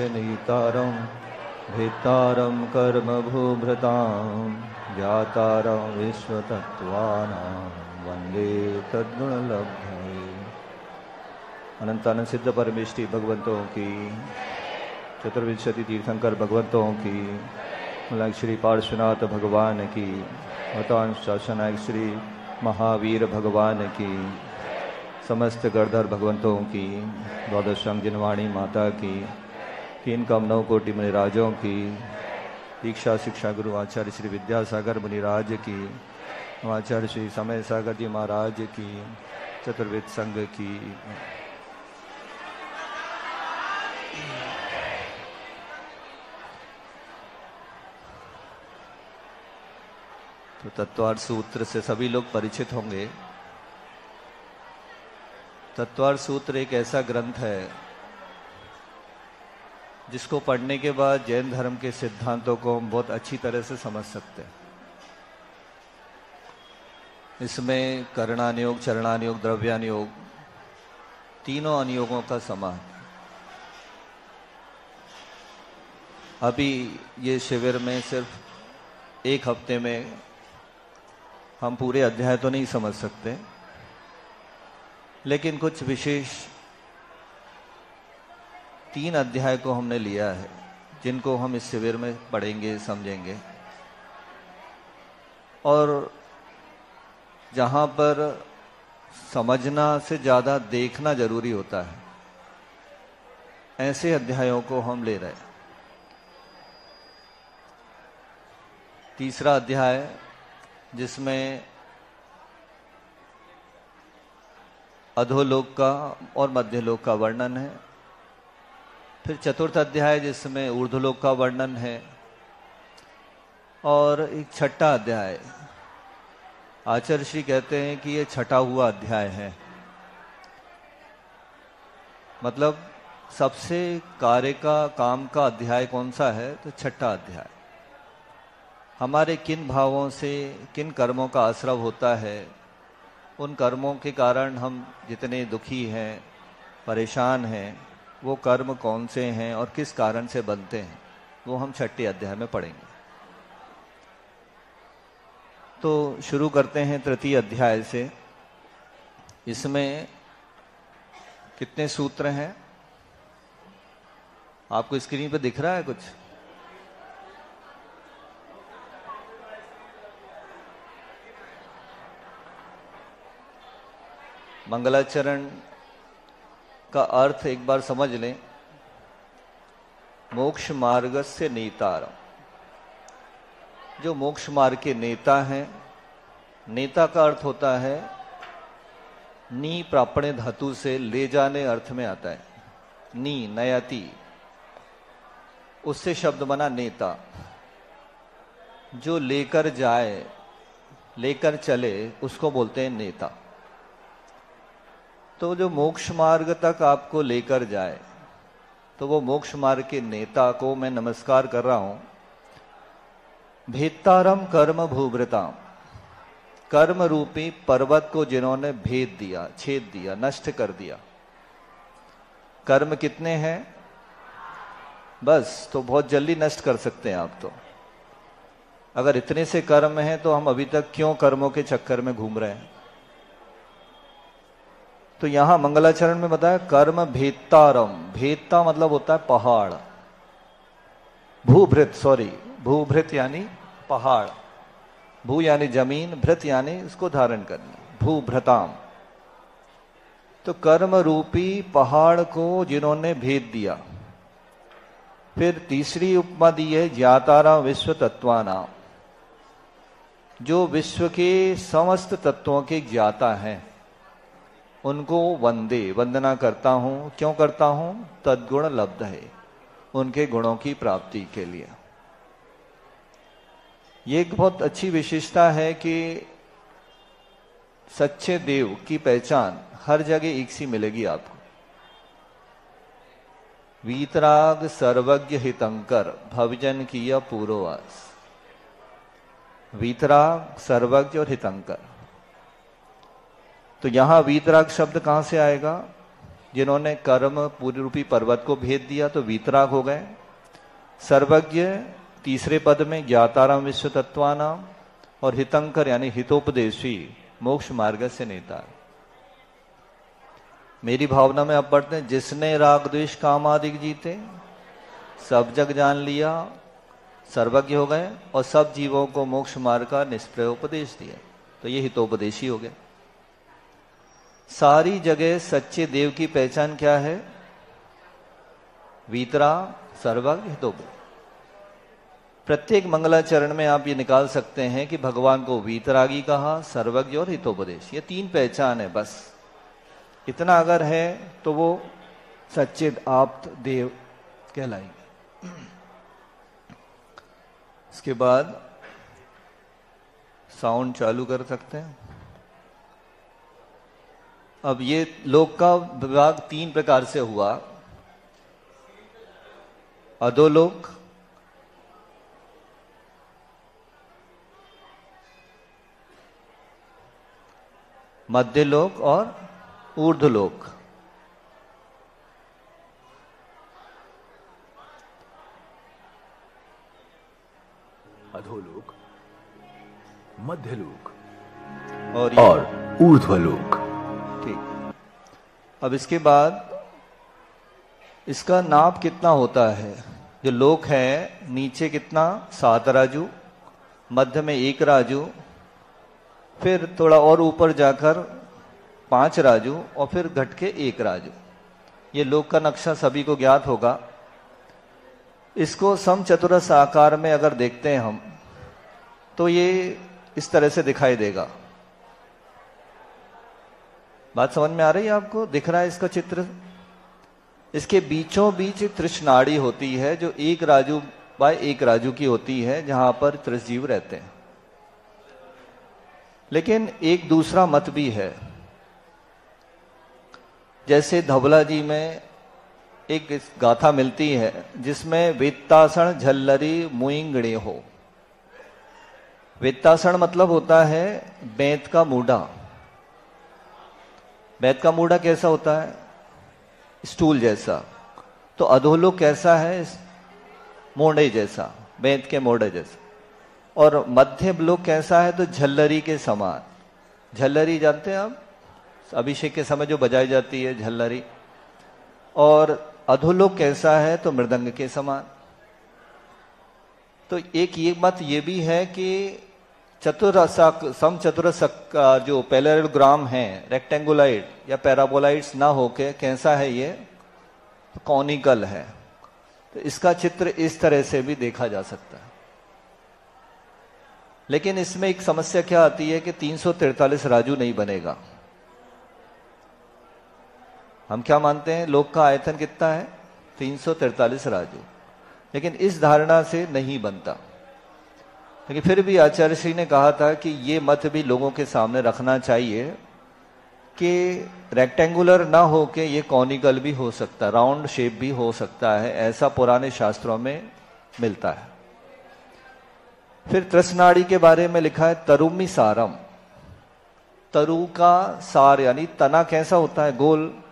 निहितारं भेत्तारं कर्म भूभृतां ज्ञातारं विश्वतत्त्वानां वन्दे तद्गुणलब्धये। अनंतानंद सिद्ध परमेष्टि भगवंतों की, चतुर्विंशति तीर्थंकर भगवंतों की, मलक श्री पार्श्वनाथ भगवान की, अवतांश शासनायक श्री महावीर भगवान की, समस्त गणधर भगवंतों की, द्वादश जिनवाणी माता की, तीन कामनों कोटि मुनिराजों की, दीक्षा शिक्षा गुरु आचार्य श्री विद्यासागर मुनिराज की, आचार्य श्री समय सागर जी महाराज की, चतुर्वेद संघ की। तो तत्वार्थ सूत्र से सभी लोग परिचित होंगे। तत्वार्थ सूत्र एक ऐसा ग्रंथ है जिसको पढ़ने के बाद जैन धर्म के सिद्धांतों को हम बहुत अच्छी तरह से समझ सकते हैं। इसमें करणानुयोग, चरणानुयोग, द्रव्यानुयोग तीनों अनुयोगों का समाज। अभी ये शिविर में सिर्फ एक हफ्ते में हम पूरे अध्याय तो नहीं समझ सकते, लेकिन कुछ विशेष 3 अध्याय को हमने लिया है जिनको हम इस शिविर में पढ़ेंगे, समझेंगे। और जहां पर समझना से ज्यादा देखना जरूरी होता है, ऐसे अध्यायों को हम ले रहे हैं। तीसरा अध्याय जिसमें अधोलोक का और मध्यलोक का वर्णन है, फिर चतुर्थ अध्याय जिसमें ऊर्ध्वलोक का वर्णन है, और एक छठा अध्याय आचार्य श्री कहते हैं कि ये छठा हुआ अध्याय है। मतलब सबसे कार्य का, काम का अध्याय कौन सा है? तो छठा अध्याय। हमारे किन भावों से किन कर्मों का आश्रव होता है, उन कर्मों के कारण हम जितने दुखी हैं, परेशान हैं, वो कर्म कौन से हैं और किस कारण से बनते हैं, वो हम छठे अध्याय में पढ़ेंगे। तो शुरू करते हैं तृतीय अध्याय से। इसमें कितने सूत्र हैं? आपको स्क्रीन पे दिख रहा है कुछ? मंगलाचरण का अर्थ एक बार समझ लें। मोक्ष मार्ग से नेतारम, जो मोक्ष मार्ग के नेता हैं। नेता का अर्थ होता है नी प्रापणे धातु से ले जाने अर्थ में आता है। नी नयति, उससे शब्द बना नेता। जो लेकर जाए, लेकर चले, उसको बोलते हैं नेता। तो जो मोक्ष मार्ग तक आपको लेकर जाए, तो वो मोक्ष मार्ग के नेता को मैं नमस्कार कर रहा हूं। भेत्तारम कर्म भूभृताम, कर्म रूपी पर्वत को जिन्होंने भेद दिया, छेद दिया, नष्ट कर दिया। कर्म कितने हैं? बस, तो बहुत जल्दी नष्ट कर सकते हैं आप। तो अगर इतने से कर्म हैं तो हम अभी तक क्यों कर्मों के चक्कर में घूम रहे हैं? तो यहां मंगलाचरण में बताया कर्म भेत्तारम। भेत्ता मतलब होता है पहाड़। भूभृत, सॉरी, भूभृत यानी पहाड़। भू यानी जमीन, भृत यानी उसको धारण करना। भूभृताम, तो कर्म रूपी पहाड़ को जिन्होंने भेद दिया। फिर तीसरी उपमा दी है ज्ञातारा विश्व तत्वानाम, जो विश्व के समस्त तत्वों के ज्ञाता हैं, उनको वंदे, वंदना करता हूं। क्यों करता हूं? तद्गुण लब्ध है, उनके गुणों की प्राप्ति के लिए। ये एक बहुत अच्छी विशेषता है कि सच्चे देव की पहचान हर जगह एक सी मिलेगी आपको। वीतराग सर्वज्ञ हितंकर भवजन किया पूर्ववास। वीतराग, सर्वज्ञ और हितंकर। तो यहां वीतराग शब्द कहां से आएगा? जिन्होंने कर्म पूरी रूपी पर्वत को भेद दिया तो वीतराग हो गए। सर्वज्ञ तीसरे पद में ज्ञाताराम विश्व तत्वानाम, और हितंकर यानी हितोपदेशी मोक्ष मार्ग से नेता। मेरी भावना में आप पढ़ते हैं, जिसने राग द्वेष काम आदि जीते सब जग जान लिया, सर्वज्ञ हो गए और सब जीवों को मोक्ष मार्ग का निष्प्रय उपदेश दिया। तो ये हितोपदेशी हो गए। सारी जगह सच्चे देव की पहचान क्या है? वीतरा, सर्वज्ञ, हितोपदेश। प्रत्येक मंगलाचरण में आप ये निकाल सकते हैं कि भगवान को वीतरागी कहा, सर्वज्ञ और हितोपदेश। ये तीन पहचान है बस। इतना अगर है तो वो सच्चे आप्त देव कहलाएंगे। इसके बाद साउंड चालू कर सकते हैं। अब ये लोक का विभाग तीन प्रकार से हुआ। अधोलोक, मध्यलोक और ऊर्ध्वलोक। अधोलोक, मध्यलोक और ऊर्ध्वलोक। ठीक। अब इसके बाद इसका नाप कितना होता है? जो लोक है नीचे कितना? 7 राजू, मध्य में 1 राजू, फिर थोड़ा और ऊपर जाकर 5 राजू और फिर घट के 1 राजू। ये लोक का नक्शा सभी को ज्ञात होगा। इसको समचतुरस आकार में अगर देखते हैं हम तो ये इस तरह से दिखाई देगा। बात समझ में आ रही है आपको? दिख रहा है इसका चित्र? इसके बीचों बीच तृष्णाड़ी होती है जो 1 राजू बाय 1 राजू की होती है, जहां पर त्रिजीव रहते हैं। लेकिन एक दूसरा मत भी है। जैसे धवला जी में एक गाथा मिलती है जिसमें वेत्तासण झल्लरी मुइंगणे हो। वेत्तासण मतलब होता है बेंत का मूढ़ा। बेंत का मूढ़ा कैसा होता है? स्टूल जैसा। तो अधोलोक कैसा है? मोड़े जैसा, बेंत के मोड़े जैसा। और मध्य लोक कैसा है? तो झल्लरी के समान। झल्लरी जानते हैं आप? अभिषेक के समय जो बजाई जाती है झल्लरी। और अधोलोक कैसा है? तो मृदंग के समान। तो एक ये मत ये भी है कि चतुरसक समचतुरसक का जो पैरेललोग्राम है, रेक्टेंगुलाइड या पैराबोलाइड्स ना होके कैसा है? ये तो कॉनिकल है। तो इसका चित्र इस तरह से भी देखा जा सकता है। लेकिन इसमें एक समस्या क्या आती है कि 343 राजू नहीं बनेगा। हम क्या मानते हैं? लोक का आयतन कितना है? 343 राजू। लेकिन इस धारणा से नहीं बनता। लेकिन फिर भी आचार्य श्री ने कहा था कि ये मत भी लोगों के सामने रखना चाहिए कि रेक्टेंगुलर ना होके ये कॉनिकल भी हो सकता है, राउंड शेप भी हो सकता है। ऐसा पुराने शास्त्रों में मिलता है। फिर त्रसनाड़ी के बारे में लिखा है तरुमी सारम। तरु का सार यानी तना कैसा होता है? गोल।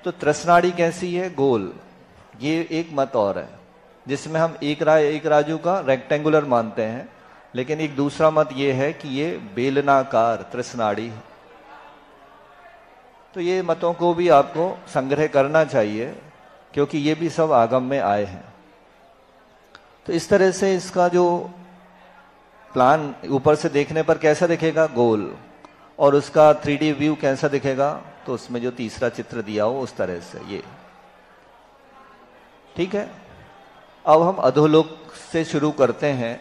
तो त्रसनाड़ी कैसी है? गोल। ये एक मत और है जिसमें हम एक राजू का रेक्टेंगुलर मानते हैं। लेकिन एक दूसरा मत ये है कि ये बेलनाकार त्रसनाड़ी है। तो ये मतों को भी आपको संग्रह करना चाहिए क्योंकि ये भी सब आगम में आए हैं। तो इस तरह से इसका जो प्लान ऊपर से देखने पर कैसा दिखेगा? गोल। और उसका 3D व्यू कैसा दिखेगा? तो उसमें जो तीसरा चित्र दिया हो उस तरह से ये। ठीक है। अब हम अधोलोक से शुरू करते हैं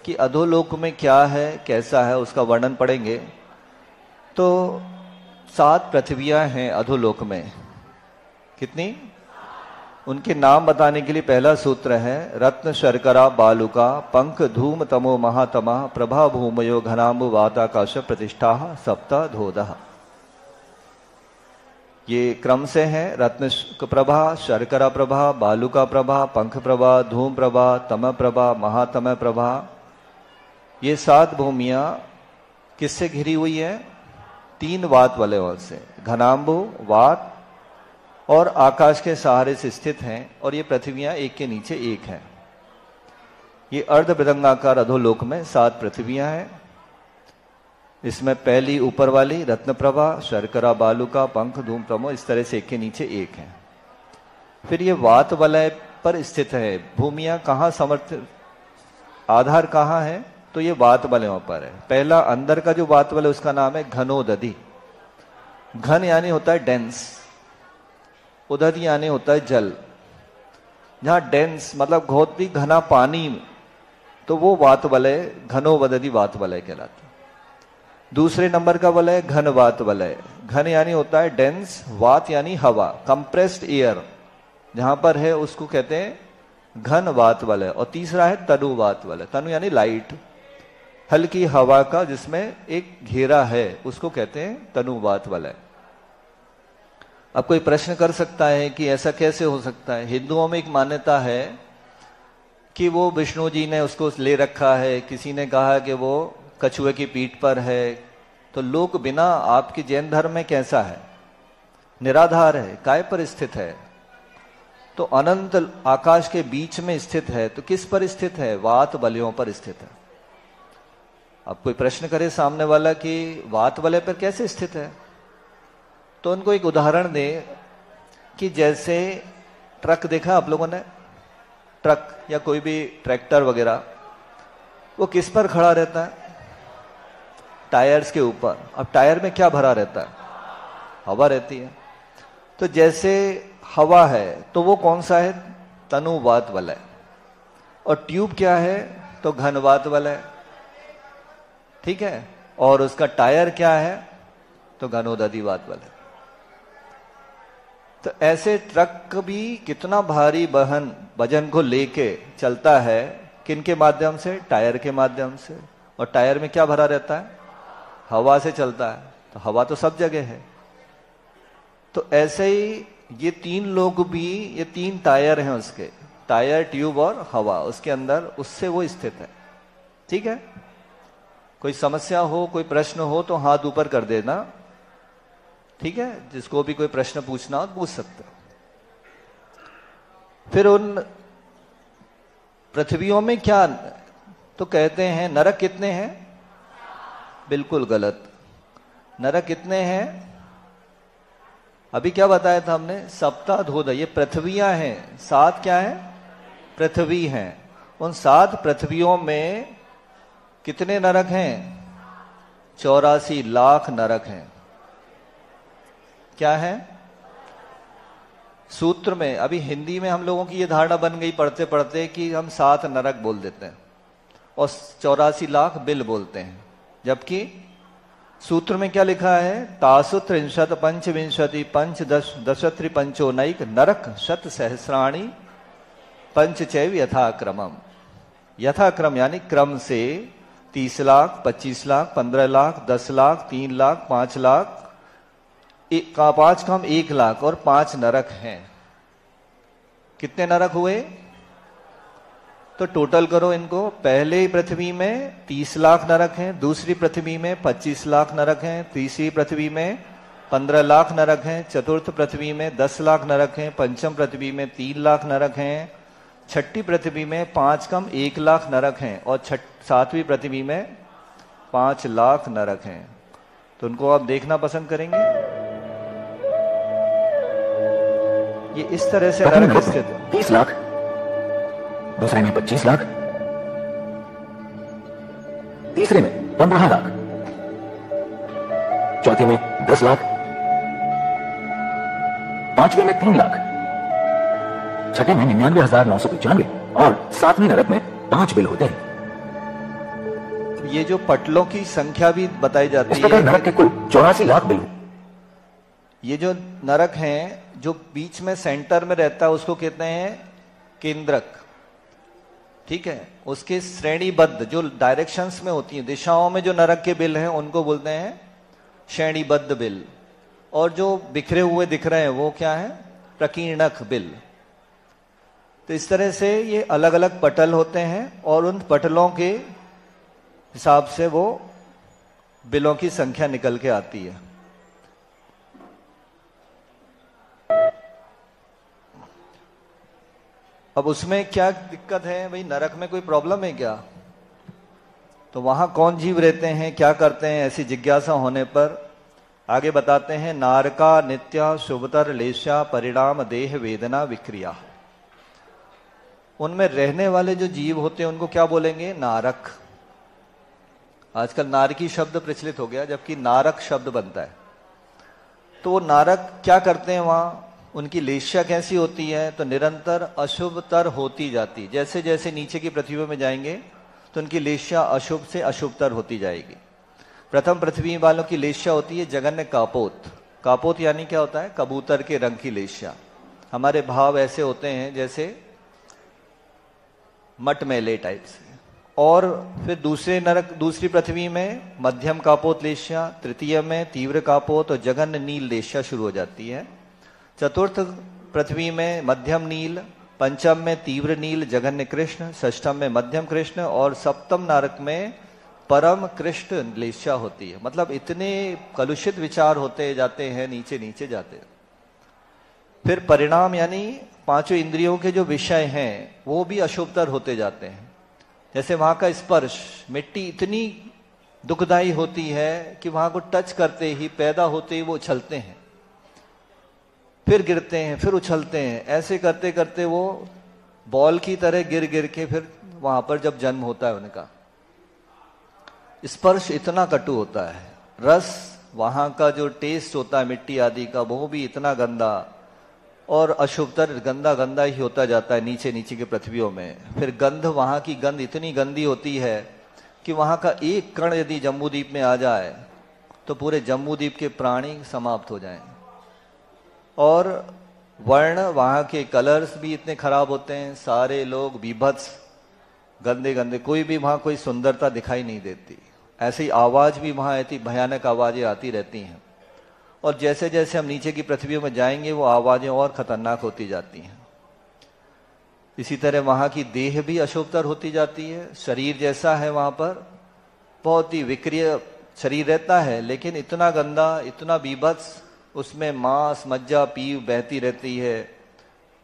कि अधोलोक में क्या है, कैसा है, उसका वर्णन पढ़ेंगे। तो 7 पृथ्वियां हैं अधोलोक में। कितनी? उनके नाम बताने के लिए पहला सूत्र है रत्न शर्करा बालुका पंख धूम तमो महातमा प्रभा भूमयो घनाम्बु वाताकाश प्रतिष्ठा सप्ता धोदः। ये क्रम से है रत्न प्रभा, शर्करा प्रभा, बालुका प्रभा, पंख प्रभा, धूम प्रभा, तम प्रभा, महातम प्रभा। ये 7 भूमियां किससे घिरी हुई है? 3 वात वलयों से, घनाम्बु वात और आकाश के सहारे से स्थित हैं। और ये पृथ्वियां एक के नीचे एक हैं। ये अर्ध वृत्ताकार अधोलोक में 7 पृथ्वियां हैं। इसमें पहली ऊपर वाली रत्नप्रभा, शर्करा, बालुका, पंख, धूम, तमो, इस तरह से एक के नीचे एक है। फिर ये वात वलय पर स्थित है। भूमियां कहाँ समर्थित, आधार कहाँ है? तो ये वात वलयों पर है। पहला अंदर का जो वात वलय उसका नाम है घनोदधि। घन यानी होता है डेंस, उदधि यानी होता है जल। जहां डेंस मतलब बहुत ही घना पानी, तो वो वात वलय घनोवदधि वात वलय कहलाता है। दूसरे नंबर का वलय घन वात वलय। घन यानी होता है डेंस, वात यानी हवा, कंप्रेस्ड एयर जहां पर है उसको कहते हैं घन वात वलय। और तीसरा है तनु वात वलय। तनु यानी लाइट, हल्की हवा का जिसमें एक घेरा है उसको कहते हैं तनु वात वलय। अब कोई प्रश्न कर सकता है कि ऐसा कैसे हो सकता है? हिंदुओं में एक मान्यता है कि वो विष्णु जी ने उसको ले रखा है, किसी ने कहा कि वो कछुए की पीठ पर है। तो लोक बिना आपकी जैन धर्म में कैसा है? निराधार है, काय पर स्थित है? तो अनंत आकाश के बीच में स्थित है। तो किस पर स्थित है? वात वलयों पर स्थित है। अब कोई प्रश्न करे सामने वाला कि वात वलय पर कैसे स्थित है, तो उनको एक उदाहरण दे कि जैसे ट्रक देखा आप लोगों ने, ट्रक या कोई भी ट्रैक्टर वगैरह, वो किस पर खड़ा रहता है? टायर्स के ऊपर। अब टायर में क्या भरा रहता है? हवा रहती है। तो जैसे हवा है तो वो कौन सा है? तनुवात वलय। और ट्यूब क्या है? तो घनवात वलय। ठीक है। और उसका टायर क्या है? तो घनोदधि वात वलय। तो ऐसे ट्रक भी कितना भारी वजन को लेके चलता है, किनके माध्यम से? टायर के माध्यम से। और टायर में क्या भरा रहता है? हवा से चलता है। तो हवा तो सब जगह है। तो ऐसे ही ये 3 लोग भी, ये 3 टायर हैं उसके, टायर, ट्यूब और हवा, उसके अंदर उससे वो स्थित है। ठीक है। कोई समस्या हो, कोई प्रश्न हो तो हाथ ऊपर कर देना। ठीक है। जिसको भी कोई प्रश्न पूछना हो पूछ सकते हो। फिर उन पृथ्वियों में क्या, तो कहते हैं नरक कितने हैं? बिल्कुल गलत। नरक कितने हैं? अभी क्या बताया था हमने? सप्ताधोद। ये पृथ्वियां हैं। 7 क्या है? पृथ्वी हैं। उन 7 पृथ्वियों में कितने नरक हैं? 84 लाख नरक हैं। क्या है? सूत्र में, अभी हिंदी में हम लोगों की ये धारणा बन गई पढ़ते पढ़ते कि हम 7 नरक बोल देते हैं और 84 लाख बिल बोलते हैं। जबकि सूत्र में क्या लिखा है? तासु त्रिंशत पंचविंशति पंचदश दशत्रिपंचोनैक नरक शत सहस्राणी पंचचैव यथाक्रमम। यथाक्रम यानी क्रम से 30 लाख, 25 लाख, 15 लाख, 10 लाख, 3 लाख, 5 लाख, 5 कम 1 लाख और 5 नरक हैं। कितने नरक हुए? तो टोटल करो इनको। पहले पृथ्वी में 30 लाख नरक हैं, दूसरी पृथ्वी में 25 लाख नरक हैं, तीसरी पृथ्वी में 15 लाख नरक हैं, चतुर्थ पृथ्वी में 10 लाख नरक हैं, पंचम पृथ्वी में 3 लाख नरक हैं, छठी पृथ्वी में 5 कम 1 लाख नरक हैं और 7वीं पृथ्वी में 5 लाख नरक हैं। तो उनको आप देखना पसंद करेंगे। ये इस तरह से नरक स्थित है। 30 लाख, दूसरे में 25 लाख, तीसरे में 15 लाख, चौथे में 10 लाख, पांचवें में 3 लाख, छठे में 99,995 और 7वें नरक में 5 बिल होते हैं। ये जो पटलों की संख्या भी बताई जाती है। इस प्रकार नरक के कुल 84 लाख बिल। ये जो नरक हैं जो बीच में सेंटर में रहता है उसको कहते हैं केंद्रक, ठीक है। उसके श्रेणीबद्ध जो डायरेक्शंस में होती है, दिशाओं में जो नरक के बिल हैं उनको बोलते हैं श्रेणीबद्ध बिल, और जो बिखरे हुए दिख रहे हैं वो क्या है, प्रकीर्णक बिल। तो इस तरह से ये अलग अलग पटल होते हैं और उन पटलों के हिसाब से वो बिलों की संख्या निकल के आती है। अब उसमें क्या दिक्कत है भाई, नरक में कोई प्रॉब्लम है क्या? तो वहां कौन जीव रहते हैं, क्या करते हैं, ऐसी जिज्ञासा होने पर आगे बताते हैं, नारका नित्या शुभतर लेशा परिणाम देह वेदना विक्रिया। उनमें रहने वाले जो जीव होते हैं उनको क्या बोलेंगे, नारक। आजकल नारकी शब्द प्रचलित हो गया, जबकि नारक शब्द बनता है। तो वो नारक क्या करते हैं वहां, उनकी लेश्या कैसी होती है, तो निरंतर अशुभतर होती जाती। जैसे जैसे नीचे की पृथ्वी में जाएंगे तो उनकी लेश्या अशुभ से अशुभतर होती जाएगी। प्रथम पृथ्वी वालों की लेश्या होती है जगन्य कापोत। कापोत यानी क्या होता है, कबूतर के रंग की लेश्या। हमारे भाव ऐसे होते हैं जैसे मटमैले टाइप से। और फिर दूसरी पृथ्वी में मध्यम कापोत लेश्या, तृतीय में तीव्र कापोत और जघन्य नील लेश्या शुरू हो जाती है। चतुर्थ पृथ्वी में मध्यम नील, पंचम में तीव्र नील जघन्य कृष्ण, षष्ठम में मध्यम कृष्ण और सप्तम नारक में परम कृष्ण लेश्या होती है। मतलब इतने कलुषित विचार होते जाते हैं, नीचे नीचे जाते हैं। फिर परिणाम यानी पांचों इंद्रियों के जो विषय हैं वो भी अशुभतर होते जाते हैं। जैसे वहां का स्पर्श, मिट्टी इतनी दुखदाई होती है कि वहां को टच करते ही, पैदा होते ही वो उछलते हैं, फिर गिरते हैं, फिर उछलते हैं। ऐसे करते करते वो बॉल की तरह गिर गिर के फिर वहां पर जब जन्म होता है उनका। स्पर्श इतना कटु होता है, रस वहां का जो टेस्ट होता है मिट्टी आदि का वो भी इतना गंदा और अशुभतर गंदा गंदा ही होता जाता है नीचे नीचे के पृथ्वियों में। फिर गंध, वहां की गंध इतनी गंदी होती है कि वहां का एक कण यदि जम्बूद्वीप में आ जाए तो पूरे जम्बूद्वीप के प्राणी समाप्त हो जाएं। और वर्ण, वहां के कलर्स भी इतने खराब होते हैं, सारे लोग बीभत्स गंदे गंदे, कोई भी वहां कोई सुंदरता दिखाई नहीं देती। ऐसी आवाज भी वहां इतनी भयानक आवाजें आती रहती हैं। और जैसे जैसे हम नीचे की पृथ्वी में जाएंगे वो आवाजें और खतरनाक होती जाती हैं। इसी तरह वहां की देह भी अशुभतर होती जाती है। शरीर जैसा है वहां पर, बहुत ही विक्रिय शरीर रहता है, लेकिन इतना गंदा, इतना बीभत्स, उसमें मांस मज्जा पीव बहती रहती है।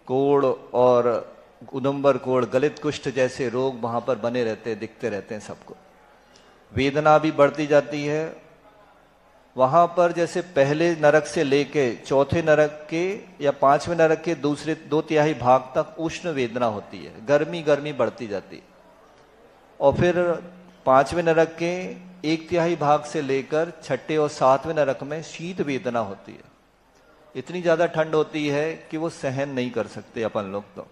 कोढ़ और उदुम्बर कोढ़, गलित कुष्ठ जैसे रोग वहां पर बने रहते हैं, दिखते रहते हैं सबको। वेदना भी बढ़ती जाती है वहां पर। जैसे पहले नरक से लेके चौथे नरक के या पांचवें नरक के दूसरे 2/3 भाग तक उष्ण वेदना होती है, गर्मी गर्मी बढ़ती जाती है। और फिर पांचवें नरक के 1/3 भाग से लेकर छठे और सातवें नरक में शीत वेदना होती है। इतनी ज्यादा ठंड होती है कि वो सहन नहीं कर सकते अपन लोग। तो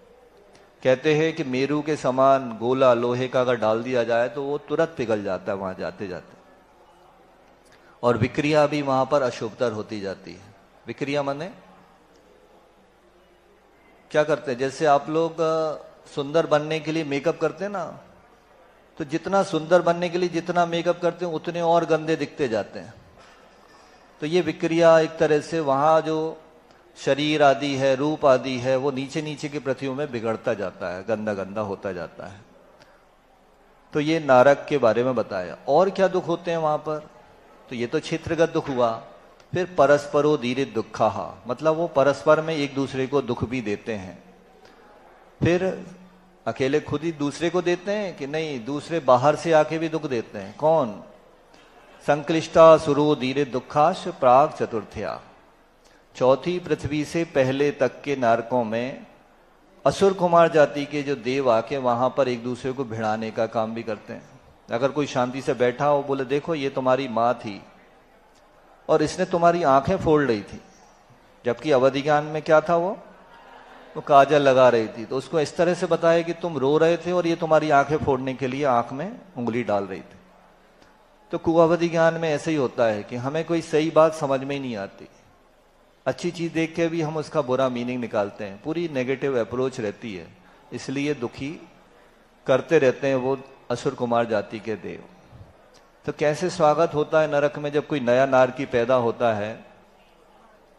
कहते हैं कि मेरू के समान गोला लोहे का अगर डाल दिया जाए तो वो तुरंत पिघल जाता है वहां जाते जाते। और विक्रिया भी वहां पर अशुभतर होती जाती है। विक्रिया माने क्या करते हैं, जैसे आप लोग सुंदर बनने के लिए मेकअप करते हैं ना, तो जितना सुंदर बनने के लिए जितना मेकअप करते हैं उतने और गंदे दिखते जाते हैं। तो ये विक्रिया एक तरह से वहां जो शरीर आदि है, रूप आदि है, वो नीचे नीचे की पृथ्वियों में बिगड़ता जाता है, गंदा गंदा होता जाता है। तो ये नारक के बारे में बताया। और क्या दुख होते हैं वहां पर, तो ये तो क्षेत्रगत दुख हुआ। फिर परस्परो दीरित दुखा, मतलब वो परस्पर में एक दूसरे को दुख भी देते हैं। फिर अकेले खुद ही दूसरे को देते हैं कि नहीं, दूसरे बाहर से आके भी दुख देते हैं। कौन, संक्लिष्टा सुरो दीरित दुखाश प्राग चतुर्थ्या। चौथी पृथ्वी से पहले तक के नारकों में असुर कुमार जाति के जो देव आके वहां पर एक दूसरे को भिड़ाने का काम भी करते हैं। अगर कोई शांति से बैठा हो, बोले देखो ये तुम्हारी माँ थी और इसने तुम्हारी आंखें फोड़ रही थी, जबकि अवधि ज्ञान में क्या था, वो काजल लगा रही थी। तो उसको इस तरह से बताया कि तुम रो रहे थे और ये तुम्हारी आंखें फोड़ने के लिए आंख में उंगली डाल रही थी। तो कुअवधि ज्ञान में ऐसे ही होता है कि हमें कोई सही बात समझ में ही नहीं आती, अच्छी चीज देख के भी हम उसका बुरा मीनिंग निकालते हैं, पूरी नेगेटिव अप्रोच रहती है, इसलिए दुखी करते रहते हैं वो असुर कुमार जाति के देव। तो कैसे स्वागत होता है नरक में जब कोई नया नारकी पैदा होता है?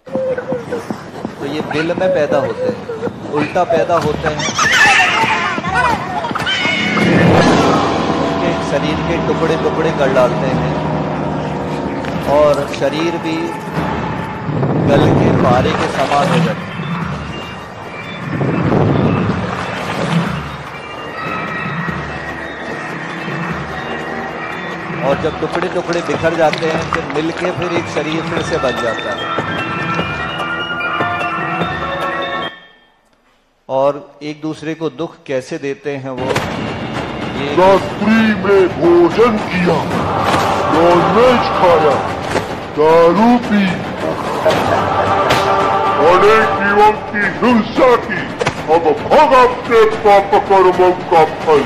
तो ये दिल में पैदा होते हैं, उल्टा पैदा होते हैं, उनके शरीर के टुकड़े टुकड़े कर डालते हैं और शरीर भी गल के पारे के समान हो जाते हैं। और जब टुकड़े टुकड़े बिखर जाते हैं फिर मिलके फिर एक शरीर फिर से बन जाता है और एक दूसरे को दुख कैसे देते हैं वो ये रात्रि में भोजन किया, नॉनवेज खाया, दारू पी, अनेक जीवों की हिंसा की, अब भोग अपने पाप कर्मों का फल।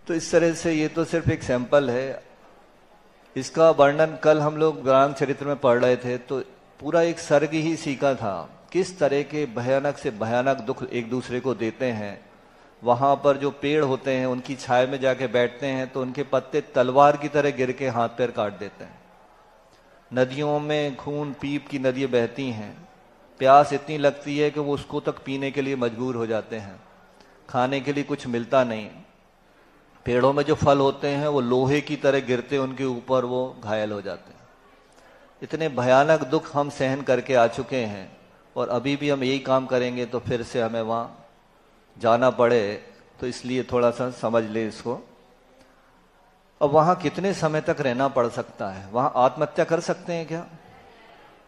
तो इस तरह से ये तो सिर्फ एक सैंपल है, इसका वर्णन कल हम लोग गौरांग चरित्र में पढ़ रहे थे तो पूरा एक सर्ग ही सीखा था, किस तरह के भयानक से भयानक दुख एक दूसरे को देते हैं। वहां पर जो पेड़ होते हैं उनकी छाया में जाके बैठते हैं तो उनके पत्ते तलवार की तरह गिर के हाथ पैर काट देते हैं। नदियों में खून पीप की नदियां बहती हैं, प्यास इतनी लगती है कि वो उसको तक पीने के लिए मजबूर हो जाते हैं, खाने के लिए कुछ मिलता नहीं। पेड़ों में जो फल होते हैं वो लोहे की तरह गिरते उनके ऊपर, वो घायल हो जाते हैं। इतने भयानक दुख हम सहन करके आ चुके हैं और अभी भी हम यही काम करेंगे तो फिर से हमें वहां जाना पड़े, तो इसलिए थोड़ा सा समझ ले इसको। अब वहां कितने समय तक रहना पड़ सकता है? वहां आत्महत्या कर सकते हैं क्या?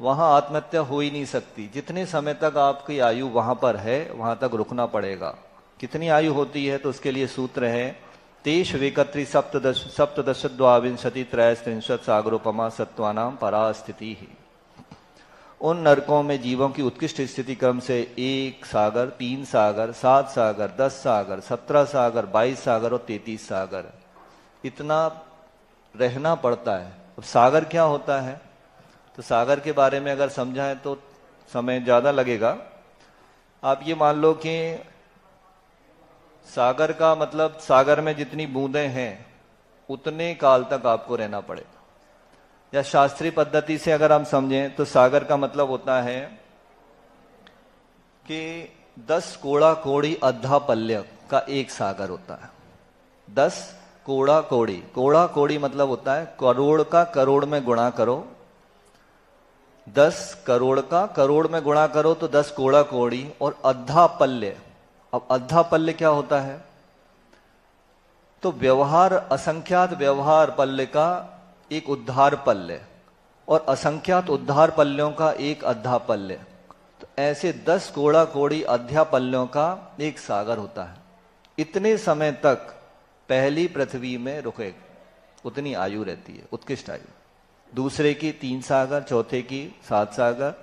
वहां आत्महत्या हो ही नहीं सकती। जितने समय तक आपकी आयु वहां पर है वहां तक रुकना पड़ेगा। कितनी आयु होती है? तो उसके लिए सूत्र है तेष वेकत्री सप्तदश द्वाविंशति त्रयस्त्रिंशत् सागरोपमा सत्वानाम परास्थिति ही। उन नरकों में जीवों की उत्कृष्ट स्थिति क्रम से 1 सागर, 3 सागर, 7 सागर, 10 सागर, 17 सागर, 22 सागर और 33 सागर, इतना रहना पड़ता है। अब सागर क्या होता है? तो सागर के बारे में अगर समझाएं तो समय ज्यादा लगेगा। आप ये मान लो कि सागर का मतलब सागर में जितनी बूंदें हैं उतने काल तक आपको रहना पड़ेगा। या शास्त्रीय पद्धति से अगर हम समझें तो सागर का मतलब होता है कि 10 कोड़ा कोड़ी अद्धा पल्य का एक सागर होता है। 10 कोड़ा कोड़ी, कोड़ा कोड़ी मतलब होता है करोड़ का करोड़ में गुणा करो, 10 करोड़ का करोड़ में गुणा करो तो 10 कोड़ा कोड़ी और अद्धा पल्य। अब अद्धा पल्य क्या होता है? तो व्यवहार, असंख्यात व्यवहार पल्य का एक उद्धार पल्य और असंख्यात उद्धार पल्यों का एक अद्धा पल्य। तो ऐसे 10 कोड़ा कोड़ी अध्या पल्यों का एक सागर होता है। इतने समय तक पहली पृथ्वी में रुके, उतनी आयु रहती है, उत्कृष्ट आयु। दूसरे की 3 सागर, चौथे की 7 सागर,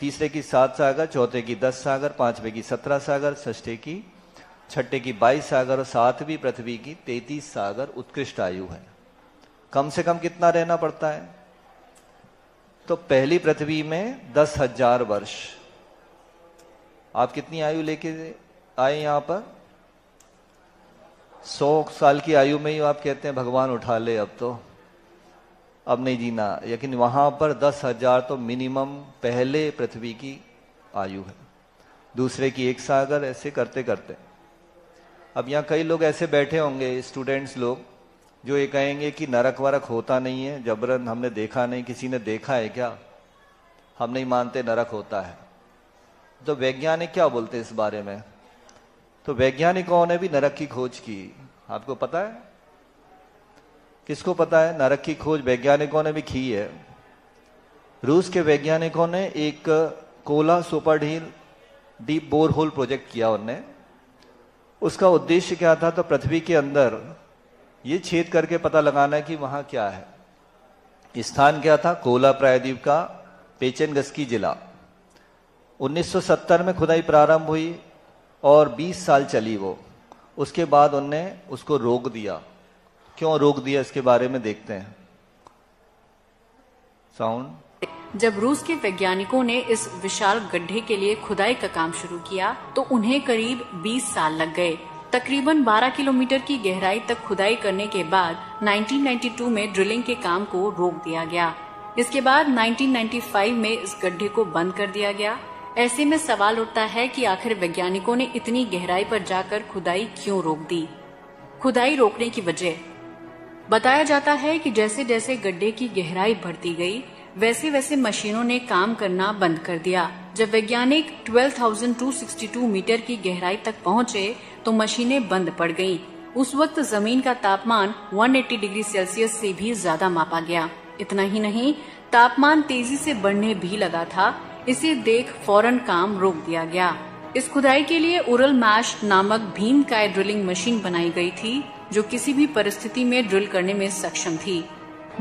तीसरे की 7 सागर, चौथे की 10 सागर, पांचवे की 17 सागर, छठे की 22 सागर और 7वीं पृथ्वी की 33 सागर उत्कृष्ट आयु है। कम से कम कितना रहना पड़ता है? तो पहली पृथ्वी में 10,000 वर्ष। आप कितनी आयु लेके आए यहां पर? 100 साल की आयु में ही आप कहते हैं भगवान उठा ले, अब नहीं जीना। लेकिन वहां पर 10,000 तो मिनिमम पहले पृथ्वी की आयु है, दूसरे की 1 सागर, ऐसे करते करते। अब यहाँ कई लोग ऐसे बैठे होंगे, स्टूडेंट्स लोग, जो ये कहेंगे कि नरक वरक होता नहीं है, जबरन हमने देखा नहीं। किसी ने देखा है क्या? हम नहीं मानते नरक होता है। तो वैज्ञानिक क्या बोलते हैं इस बारे में? तो वैज्ञानिकों ने भी नरक की खोज की। आपको पता है? किसको पता है? नरक की खोज वैज्ञानिकों ने भी की है। रूस के वैज्ञानिकों ने एक Kola super deep bore hole project किया उन्होंने। उसका उद्देश्य क्या था? तो पृथ्वी के अंदर ये छेद करके पता लगाना कि वहां क्या है। स्थान क्या था? कोला प्रायद्वीप का पेचेनगस्की जिला। 1970 में खुदाई प्रारंभ हुई और 20 साल चली वो। उसके बाद उनने उसको रोक दिया। क्यों रोक दिया इसके बारे में देखते हैं। साउंड। जब रूस के वैज्ञानिकों ने इस विशाल गड्ढे के लिए खुदाई का काम शुरू किया तो उन्हें करीब 20 साल लग गए। तकरीबन 12 किलोमीटर की गहराई तक खुदाई करने के बाद 1992 में ड्रिलिंग के काम को रोक दिया गया। इसके बाद 1995 में इस गड्ढे को बंद कर दिया गया। ऐसे में सवाल उठता है कि आखिर वैज्ञानिकों ने इतनी गहराई पर जाकर खुदाई क्यों रोक दी। खुदाई रोकने की वजह बताया जाता है कि जैसे जैसे गड्ढे की गहराई बढ़ती गई वैसे वैसे मशीनों ने काम करना बंद कर दिया। जब वैज्ञानिक 12,262 मीटर की गहराई तक पहुंचे तो मशीनें बंद पड़ गईं। उस वक्त जमीन का तापमान 180 डिग्री सेल्सियस से भी ज्यादा मापा गया। इतना ही नहीं, तापमान तेजी से बढ़ने भी लगा था। इसे देख फौरन काम रोक दिया गया। इस खुदाई के लिए उरल मैश नामक भीमकाय ड्रिलिंग मशीन बनाई गई थी जो किसी भी परिस्थिति में ड्रिल करने में सक्षम थी।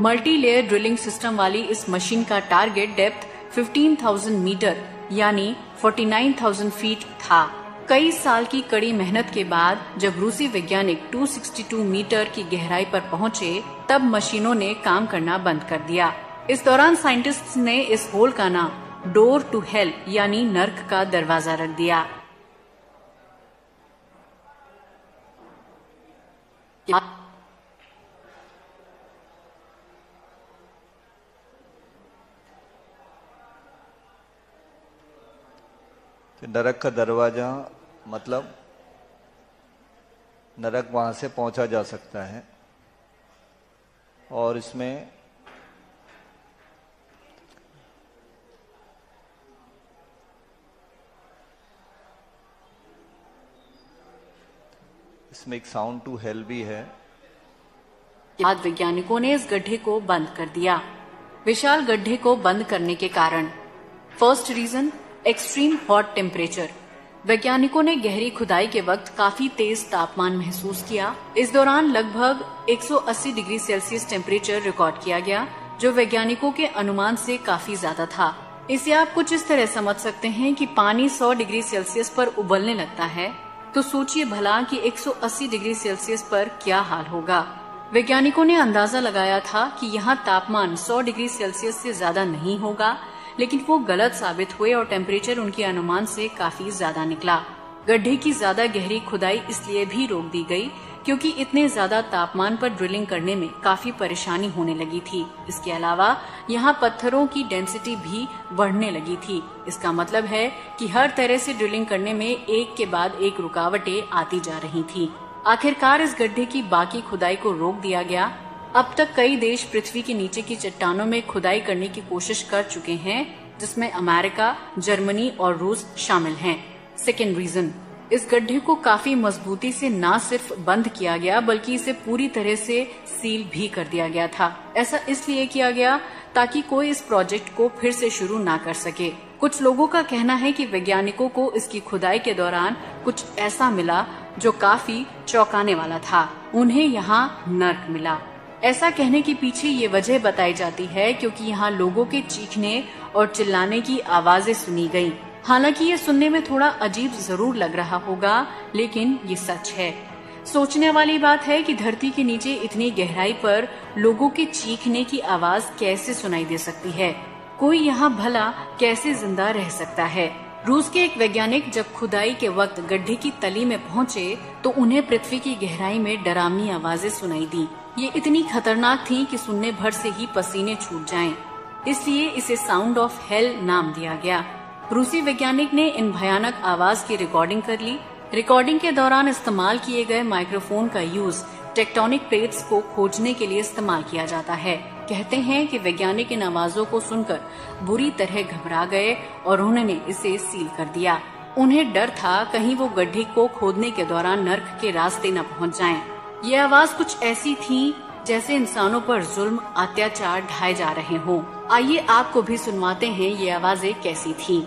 मल्टी लेयर ड्रिलिंग सिस्टम वाली इस मशीन का टारगेट डेप्थ 15,000 मीटर यानी 49,000 फीट था। कई साल की कड़ी मेहनत के बाद जब रूसी वैज्ञानिक 262 मीटर की गहराई पर पहुंचे तब मशीनों ने काम करना बंद कर दिया। इस दौरान साइंटिस्ट्स ने इस होल का नाम डोर टू हेल यानी नर्क का दरवाजा रख दिया। नरक का दरवाजा मतलब नरक वहां से पहुंचा जा सकता है और इसमें एक साउंड टू हेल भी है। बाद वैज्ञानिकों ने इस गड्ढे को बंद कर दिया। विशाल गड्ढे को बंद करने के कारण first reason extreme hot temperature. वैज्ञानिकों ने गहरी खुदाई के वक्त काफी तेज तापमान महसूस किया। इस दौरान लगभग 180 डिग्री सेल्सियस टेम्परेचर रिकॉर्ड किया गया जो वैज्ञानिकों के अनुमान से काफी ज्यादा था। इसे आप कुछ इस तरह समझ सकते हैं कि पानी 100 डिग्री सेल्सियस पर उबलने लगता है तो सोचिए भला कि 180 डिग्री सेल्सियस पर क्या हाल होगा। वैज्ञानिकों ने अंदाजा लगाया था कि यहाँ तापमान 100 डिग्री सेल्सियस से ज्यादा नहीं होगा, लेकिन वो गलत साबित हुए और टेम्परेचर उनके अनुमान से काफी ज्यादा निकला। गड्ढे की ज्यादा गहरी खुदाई इसलिए भी रोक दी गई क्योंकि इतने ज्यादा तापमान पर ड्रिलिंग करने में काफी परेशानी होने लगी थी। इसके अलावा यहाँ पत्थरों की डेंसिटी भी बढ़ने लगी थी। इसका मतलब है कि हर तरह से ड्रिलिंग करने में एक के बाद एक रुकावटें आती जा रही थी। आखिरकार इस गड्ढे की बाकी खुदाई को रोक दिया गया। अब तक कई देश पृथ्वी के नीचे की चट्टानों में खुदाई करने की कोशिश कर चुके हैं, जिसमें अमेरिका, जर्मनी और रूस शामिल हैं। सेकेंड रीजन, इस गड्ढे को काफी मजबूती से न सिर्फ बंद किया गया बल्कि इसे पूरी तरह से सील भी कर दिया गया था। ऐसा इसलिए किया गया ताकि कोई इस प्रोजेक्ट को फिर से शुरू ना कर सके। कुछ लोगों का कहना है कि वैज्ञानिकों को इसकी खुदाई के दौरान कुछ ऐसा मिला जो काफी चौंकाने वाला था। उन्हें यहाँ नर्क मिला। ऐसा कहने के पीछे ये वजह बताई जाती है क्योंकि यहाँ लोगों के चीखने और चिल्लाने की आवाजें सुनी गयी। हालांकि ये सुनने में थोड़ा अजीब जरूर लग रहा होगा, लेकिन ये सच है। सोचने वाली बात है कि धरती के नीचे इतनी गहराई पर लोगों के चीखने की आवाज कैसे सुनाई दे सकती है। कोई यहाँ भला कैसे जिंदा रह सकता है। रूस के एक वैज्ञानिक जब खुदाई के वक्त गड्ढे की तली में पहुँचे तो उन्हें पृथ्वी की गहराई में डरावनी आवाजें सुनाई दी। ये इतनी खतरनाक थी कि सुनने भर से ही पसीने छूट जाएं। इसलिए इसे साउंड ऑफ हेल नाम दिया गया। रूसी वैज्ञानिक ने इन भयानक आवाज की रिकॉर्डिंग कर ली। रिकॉर्डिंग के दौरान इस्तेमाल किए गए माइक्रोफोन का यूज टेक्टोनिक प्लेट्स को खोजने के लिए इस्तेमाल किया जाता है। कहते हैं कि वैज्ञानिक इन आवाजों को सुनकर बुरी तरह घबरा गए और उन्होंने इसे सील कर दिया। उन्हें डर था कहीं वो गड्ढे को खोदने के दौरान नर्क के रास्ते न पहुंच जाएं। ये आवाज कुछ ऐसी थी जैसे इंसानों पर जुल्म अत्याचार ढाए जा रहे हों। आइए आपको भी सुनवाते हैं ये आवाजें कैसी थीं।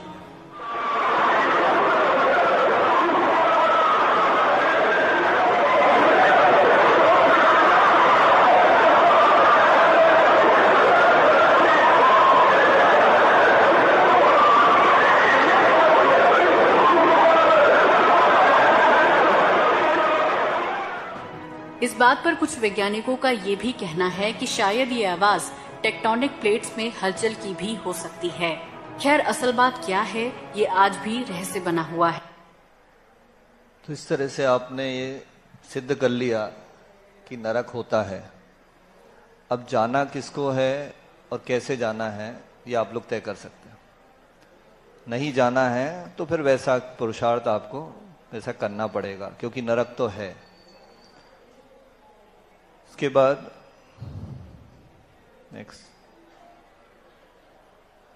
इस बात पर कुछ वैज्ञानिकों का ये भी कहना है कि शायद ये आवाज टेक्टोनिक प्लेट्स में हलचल की भी हो सकती है। खैर, असल बात क्या है ये आज भी रहस्य बना हुआ है। तो इस तरह से आपने ये सिद्ध कर लिया कि नरक होता है। अब जाना किसको है और कैसे जाना है ये आप लोग तय कर सकते हैं। नहीं जाना है तो फिर वैसा पुरुषार्थ आपको वैसा करना पड़ेगा, क्योंकि नरक तो है। इसके बाद नेक्स्ट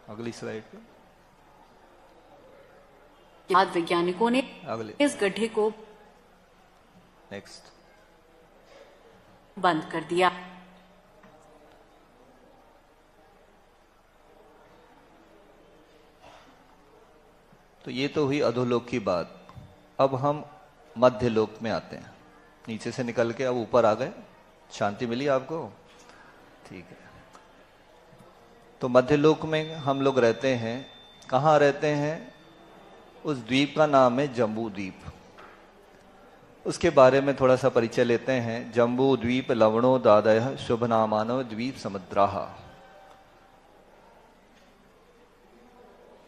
अगली स्लाइड पे आज वैज्ञानिकों ने अगले इस गड्ढे को नेक्स्ट बंद कर दिया। तो ये तो हुई अधोलोक की बात। अब हम मध्य लोक में आते हैं। नीचे से निकल के अब ऊपर आ गए। शांति मिली आपको? ठीक है। तो मध्य लोक में हम लोग रहते हैं। कहाँ रहते हैं? उस द्वीप का नाम है जम्बू द्वीप। उसके बारे में थोड़ा सा परिचय लेते हैं। जम्बू द्वीप लवणो दादय शुभ नामानो द्वीप समुद्राः।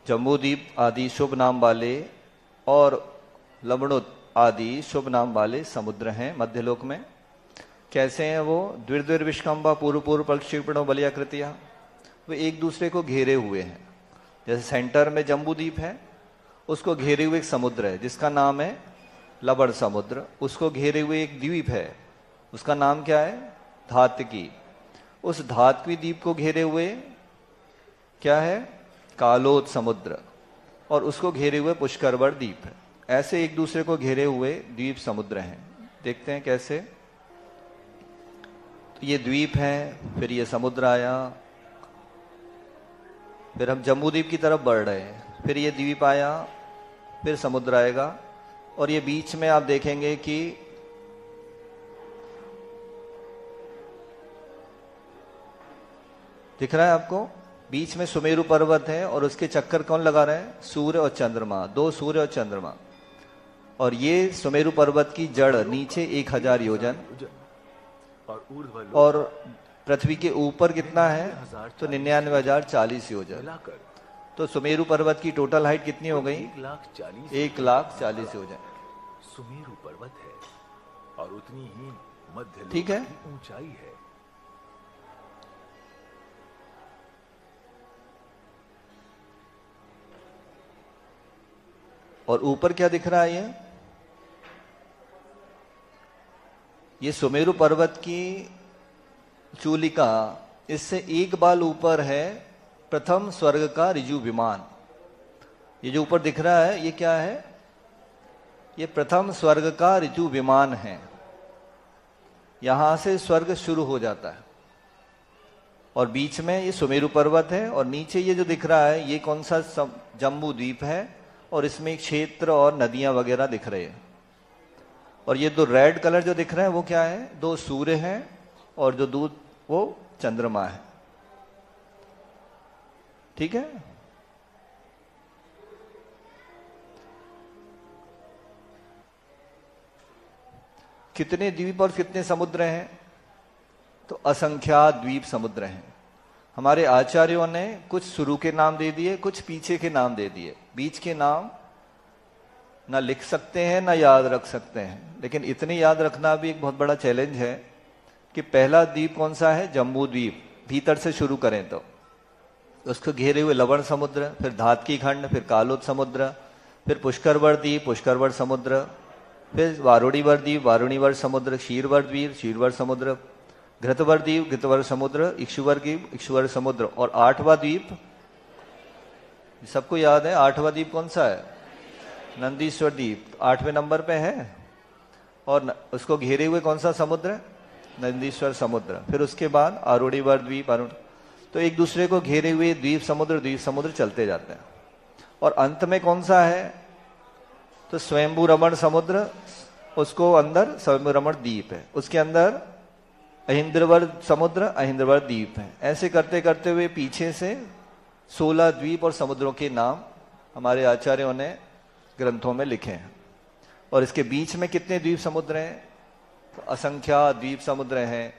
जम्बू द्वीप आदि शुभ नाम वाले और लवणो आदि शुभ नाम वाले समुद्र हैं मध्यलोक में। कैसे हैं वो? द्विर्द्विर विष्कंबा पूर्व पूर्व प्रक्षेपणों बलियाकृतियां। वो एक दूसरे को घेरे हुए हैं। जैसे सेंटर में जम्बू द्वीप है, उसको घेरे हुए एक समुद्र है जिसका नाम है लवण समुद्र। उसको घेरे हुए एक द्वीप है, उसका नाम क्या है? धातकी। उस धातकी द्वीप को घेरे हुए क्या है? कालोद समुद्र। और उसको घेरे हुए पुष्करवण द्वीप है। ऐसे एक दूसरे को घेरे हुए द्वीप समुद्र हैं। देखते हैं कैसे। तो ये द्वीप है, फिर ये समुद्र आया, फिर हम जम्बू द्वीप की तरफ बढ़ रहे हैं, फिर ये द्वीप आया, फिर समुद्र आएगा। और ये बीच में आप देखेंगे कि दिख रहा है आपको? बीच में सुमेरु पर्वत है और उसके चक्कर कौन लगा रहे हैं? सूर्य और चंद्रमा। दो सूर्य और चंद्रमा। और ये सुमेरु पर्वत की जड़ नीचे 1000 योजन और पृथ्वी के ऊपर कितना है? तो 99,040 योजन। तो सुमेरु पर्वत की टोटल हाइट कितनी हो गई? 1,40,000 योजन। सुमेरु पर्वत है और उतनी ही मध्य ठीक है, ऊंचाई है। और ऊपर क्या दिख रहा है? ये सुमेरु पर्वत की चूलिका, इससे एक बाल ऊपर है प्रथम स्वर्ग का ऋजु विमान। ये जो ऊपर दिख रहा है ये क्या है? ये प्रथम स्वर्ग का ऋजु विमान है। यहां से स्वर्ग शुरू हो जाता है और बीच में ये सुमेरु पर्वत है और नीचे ये जो दिख रहा है ये कौन सा? जम्बू द्वीप है और इसमें क्षेत्र और नदियां वगैरह दिख रहे हैं। और ये दो रेड कलर जो दिख रहे हैं वो क्या है? 2 सूर्य हैं और जो दूध वो चंद्रमा है। ठीक है। कितने द्वीप और कितने समुद्र हैं? तो असंख्यात द्वीप समुद्र हैं। हमारे आचार्यों ने कुछ शुरू के नाम दे दिए, कुछ पीछे के नाम दे दिए। बीच के नाम ना लिख सकते हैं ना याद रख सकते हैं, लेकिन इतने याद रखना भी एक बहुत बड़ा चैलेंज है कि पहला द्वीप कौन सा है? जम्बू द्वीप। भीतर से शुरू करें तो उसको घेरे हुए लवण समुद्र, फिर धातकी खंड, फिर कालोद समुद्र, फिर पुष्करवण द्वीप, पुष्करवण समुद्र, फिर वारुणीवर द्वीप, वारुणीवर समुद्र, क्षीरवर द्वीप, क्षीरवर समुद्र, घृतवर द्वीप, घृतवर समुद्र, इक्षुवर द्वीप, इक्षुवर समुद्र। और 8वां द्वीप सबको याद है? 8वां द्वीप कौन सा है? नंदीश्वर द्वीप 8वें नंबर पे है। और उसको घेरे हुए कौन सा समुद्र? नंदीश्वर समुद्र। फिर उसके बाद आरुणीवर द्वीप, अरुण। तो एक दूसरे को घेरे हुए द्वीप समुद्र चलते जाते हैं। और अंत में कौन सा है? तो स्वयंभू रमण समुद्र, उसको अंदर स्वयंभू रमण द्वीप है, उसके अंदर अहिंद्रवर समुद्र, अहिंद्रवर द्वीप है। ऐसे करते करते हुए पीछे से 16 द्वीप और समुद्रों के नाम हमारे आचार्यों ने ग्रंथों में लिखे हैं। और इसके बीच में कितने द्वीप समुद्र हैं? तो असंख्यात द्वीप समुद्र हैं।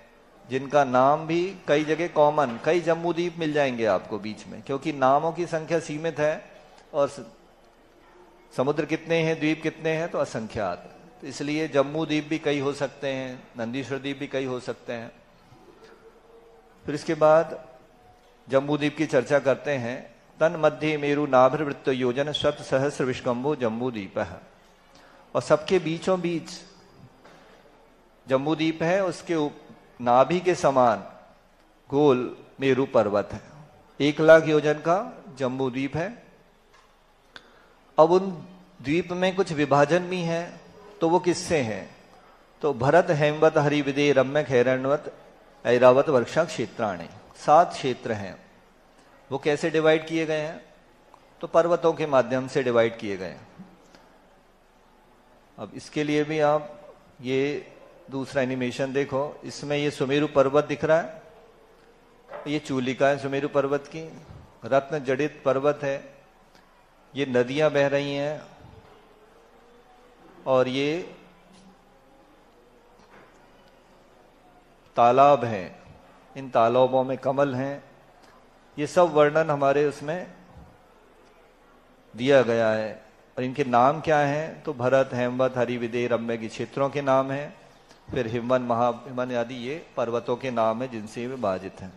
जिनका नाम भी कई जगह कॉमन, कई जम्बू द्वीप मिल जाएंगे आपको बीच में, क्योंकि नामों की संख्या सीमित है और समुद्र कितने हैं, द्वीप कितने हैं, तो असंख्यात। तो इसलिए जम्बू द्वीप भी कई हो सकते हैं, नंदीश्वर द्वीप भी कई हो सकते हैं। फिर इसके बाद जम्बू द्वीप की चर्चा करते हैं। तन मध्य मेरु नाभिर्वृत्त योजन शत सहस्र विश्वम्भो जम्बू द्वीप है। और सबके बीचों बीच जम्बू द्वीप है, उसके नाभि के समान गोल मेरु पर्वत है। 1,00,000 योजन का जम्बू द्वीप है। अब उन द्वीप में कुछ विभाजन भी है, तो वो किससे हैं? तो भरत हेमवत हरिविदे रम्यक हैरण्वत ऐरावत वर्षा क्षेत्राणी, 7 क्षेत्र हैं। वो कैसे डिवाइड किए गए हैं? तो पर्वतों के माध्यम से डिवाइड किए गए हैं। अब इसके लिए भी आप ये दूसरा एनिमेशन देखो, इसमें ये सुमेरु पर्वत दिख रहा है, ये चूलिका है सुमेरु पर्वत की, रत्न जड़ित पर्वत है, ये नदियां बह रही हैं और ये तालाब हैं, इन तालाबों में कमल हैं। ये सब वर्णन हमारे उसमें दिया गया है। और इनके नाम क्या हैं? तो भरत हेमवत हरिविदे रम्य के क्षेत्रों के नाम हैं। फिर हिमवन महाहिमन आदि ये पर्वतों के नाम है जिनसे विभाजित हैं।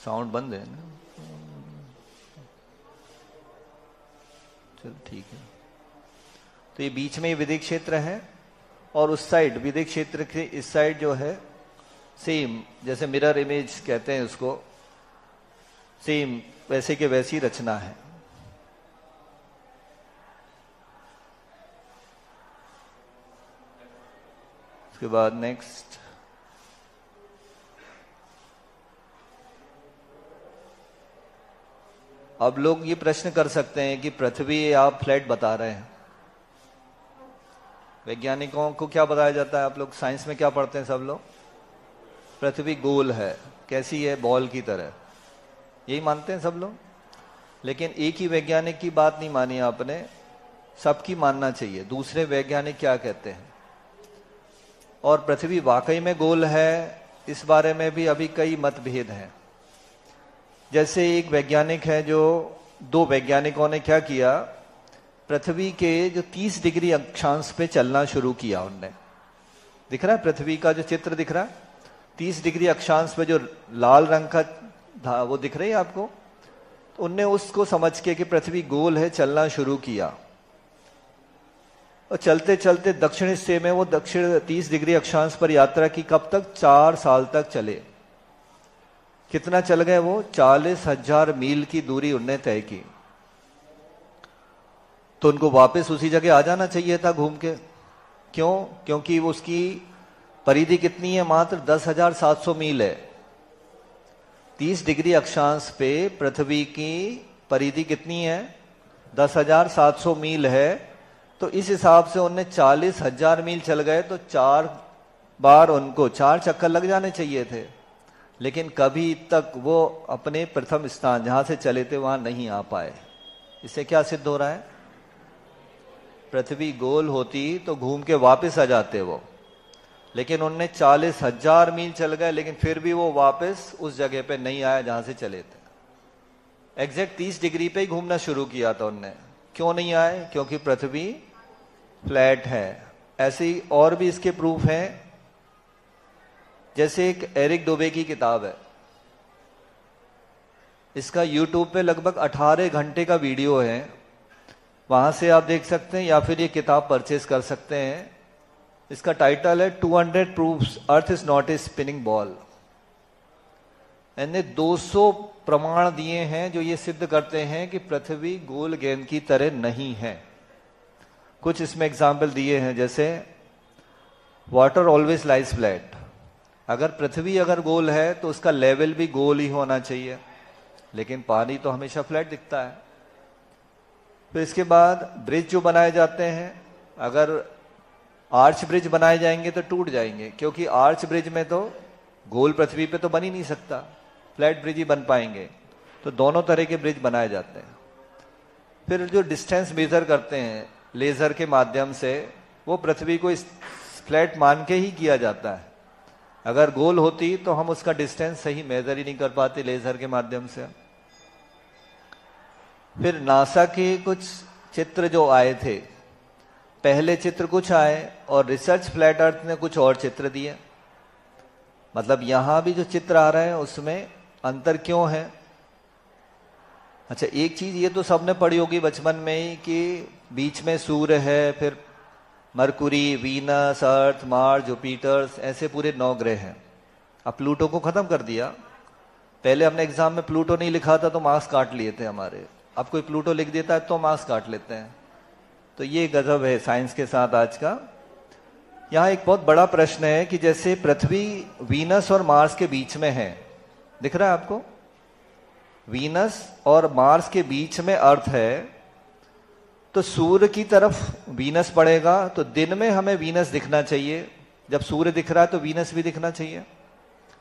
साउंड बंद है ना? चल ठीक है। तो ये बीच में विदिक क्षेत्र है और उस साइड विदिक क्षेत्र के इस साइड जो है सेम, जैसे मिरर इमेज कहते हैं उसको, सेम वैसे के वैसी रचना है। उसके बाद नेक्स्ट, अब लोग ये प्रश्न कर सकते हैं कि पृथ्वी आप फ्लैट बता रहे हैं, वैज्ञानिकों को क्या बताया जाता है? आप लोग साइंस में क्या पढ़ते हैं सब लोग? पृथ्वी गोल है। कैसी है? बॉल की तरह, यही मानते हैं सब लोग। लेकिन एक ही वैज्ञानिक की बात नहीं मानी आपने, सबकी मानना चाहिए। दूसरे वैज्ञानिक क्या कहते हैं? और पृथ्वी वाकई में गोल है, इस बारे में भी अभी कई मतभेद हैं। जैसे एक वैज्ञानिक है, जो 2 वैज्ञानिकों ने क्या किया, पृथ्वी के जो 30 डिग्री अक्षांश पे चलना शुरू किया उनने। दिख रहा है पृथ्वी का जो चित्र दिख रहा है, 30 डिग्री अक्षांश पे जो लाल रंग का वो दिख रही है आपको, तो उनने उसको समझ के कि पृथ्वी गोल है चलना शुरू किया। और चलते चलते दक्षिण हिस्से में वो दक्षिण 30 डिग्री अक्षांश पर यात्रा की। कब तक? 4 साल तक चले। कितना चल गए वो? 40,000 मील की दूरी उनने तय की। तो उनको वापस उसी जगह आ जाना चाहिए था घूम के। क्यों? क्योंकि वो उसकी परिधि कितनी है? मात्र 10,700 मील है। 30 डिग्री अक्षांश पे पृथ्वी की परिधि कितनी है? 10,700 मील है। तो इस हिसाब से उनने 40,000 मील चल गए, तो 4 बार उनको 4 चक्कर लग जाने चाहिए थे। लेकिन कभी तक वो अपने प्रथम स्थान जहां से चले थे वहां नहीं आ पाए। इससे क्या सिद्ध हो रहा है? पृथ्वी गोल होती तो घूम के वापस आ जाते वो, लेकिन उनने 40,000 मील चल गए, लेकिन फिर भी वो वापस उस जगह पे नहीं आया जहां से चले थे। एग्जैक्ट 30 डिग्री पे ही घूमना शुरू किया था उनने। क्यों नहीं आए? क्योंकि पृथ्वी फ्लैट है। ऐसे ही और भी इसके प्रूफ हैं। जैसे एक एरिक डोबे की किताब है, इसका यूट्यूब पे लगभग 18 घंटे का वीडियो है, वहां से आप देख सकते हैं या फिर ये किताब परचेस कर सकते हैं। इसका टाइटल है 200 proofs earth is not a spinning ball. इन्हें 200 प्रमाण दिए हैं जो ये सिद्ध करते हैं कि पृथ्वी गोल गेंद की तरह नहीं है। कुछ इसमें एग्जाम्पल दिए हैं, जैसे वाटर ऑलवेज लाइज फ्लैट। अगर पृथ्वी अगर गोल है तो उसका लेवल भी गोल ही होना चाहिए, लेकिन पानी तो हमेशा फ्लैट दिखता है। फिर इसके बाद ब्रिज जो बनाए जाते हैं, अगर आर्च ब्रिज बनाए जाएंगे तो टूट जाएंगे, क्योंकि आर्च ब्रिज में तो गोल पृथ्वी पे तो बन ही नहीं सकता, फ्लैट ब्रिज ही बन पाएंगे। तो दोनों तरह के ब्रिज बनाए जाते हैं। फिर जो डिस्टेंस मेजर करते हैं लेजर के माध्यम से, वो पृथ्वी को फ्लैट मान के ही किया जाता है। अगर गोल होती तो हम उसका डिस्टेंस सही मेजर ही नहीं कर पाते लेजर के माध्यम से। फिर नासा के कुछ चित्र जो आए थे, पहले चित्र कुछ आए और रिसर्च फ्लैट अर्थ ने कुछ और चित्र दिए। मतलब यहां भी जो चित्र आ रहे हैं उसमें अंतर क्यों है? अच्छा, एक चीज ये तो सबने पढ़ी होगी बचपन में ही कि बीच में सूर्य है, फिर मरकुरी, वीनस, अर्थ, मार्स, जुपिटर, ऐसे पूरे 9 ग्रह हैं। अब प्लूटो को खत्म कर दिया। पहले हमने एग्जाम में प्लूटो नहीं लिखा था तो मार्क्स काट लिए थे हमारे। अब कोई प्लूटो लिख देता है तो मार्क्स काट लेते हैं। तो ये गजब है साइंस के साथ आज का। यहां एक बहुत बड़ा प्रश्न है कि जैसे पृथ्वी वीनस और मार्स के बीच में है, दिख रहा है आपको? वीनस और मार्स के बीच में अर्थ है, तो सूर्य की तरफ वीनस पड़ेगा तो दिन में हमें वीनस दिखना चाहिए। जब सूर्य दिख रहा है तो वीनस भी दिखना चाहिए।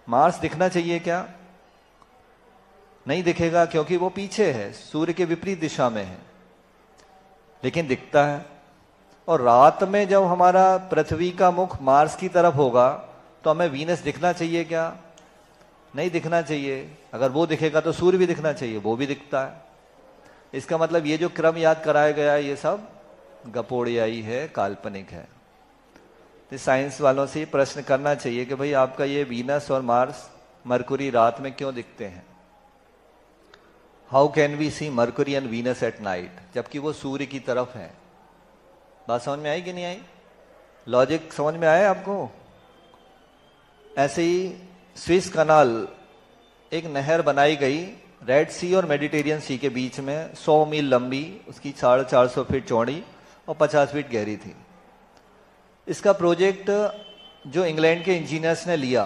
मार्स दिखना चाहिए क्या? नहीं दिखेगा, क्योंकि वो पीछे है, सूर्य के विपरीत दिशा में है, लेकिन दिखता है। और रात में जब हमारा पृथ्वी का मुख मार्स की तरफ होगा तो हमें वीनस दिखना चाहिए क्या? नहीं दिखना चाहिए। अगर वो दिखेगा तो सूर्य भी दिखना चाहिए, वो भी दिखता है। इसका मतलब ये जो क्रम याद कराया गया ये सब गपोड़ियाई है, काल्पनिक है। तो साइंस वालों से ये प्रश्न करना चाहिए कि भाई आपका ये वीनस और मार्स, मरकुरी रात में क्यों दिखते हैं? How can we see Mercury and Venus at night, जबकि वो सूर्य की तरफ है। बात समझ में आई कि नहीं आई? लॉजिक समझ में आया आपको? ऐसे ही स्विस कनाल, एक नहर बनाई गई रेड सी और मेडिटेरियन सी के बीच में, 100 मील लंबी, उसकी 450 फीट चौड़ी और 50 फीट गहरी थी। इसका प्रोजेक्ट जो इंग्लैंड के इंजीनियर्स ने लिया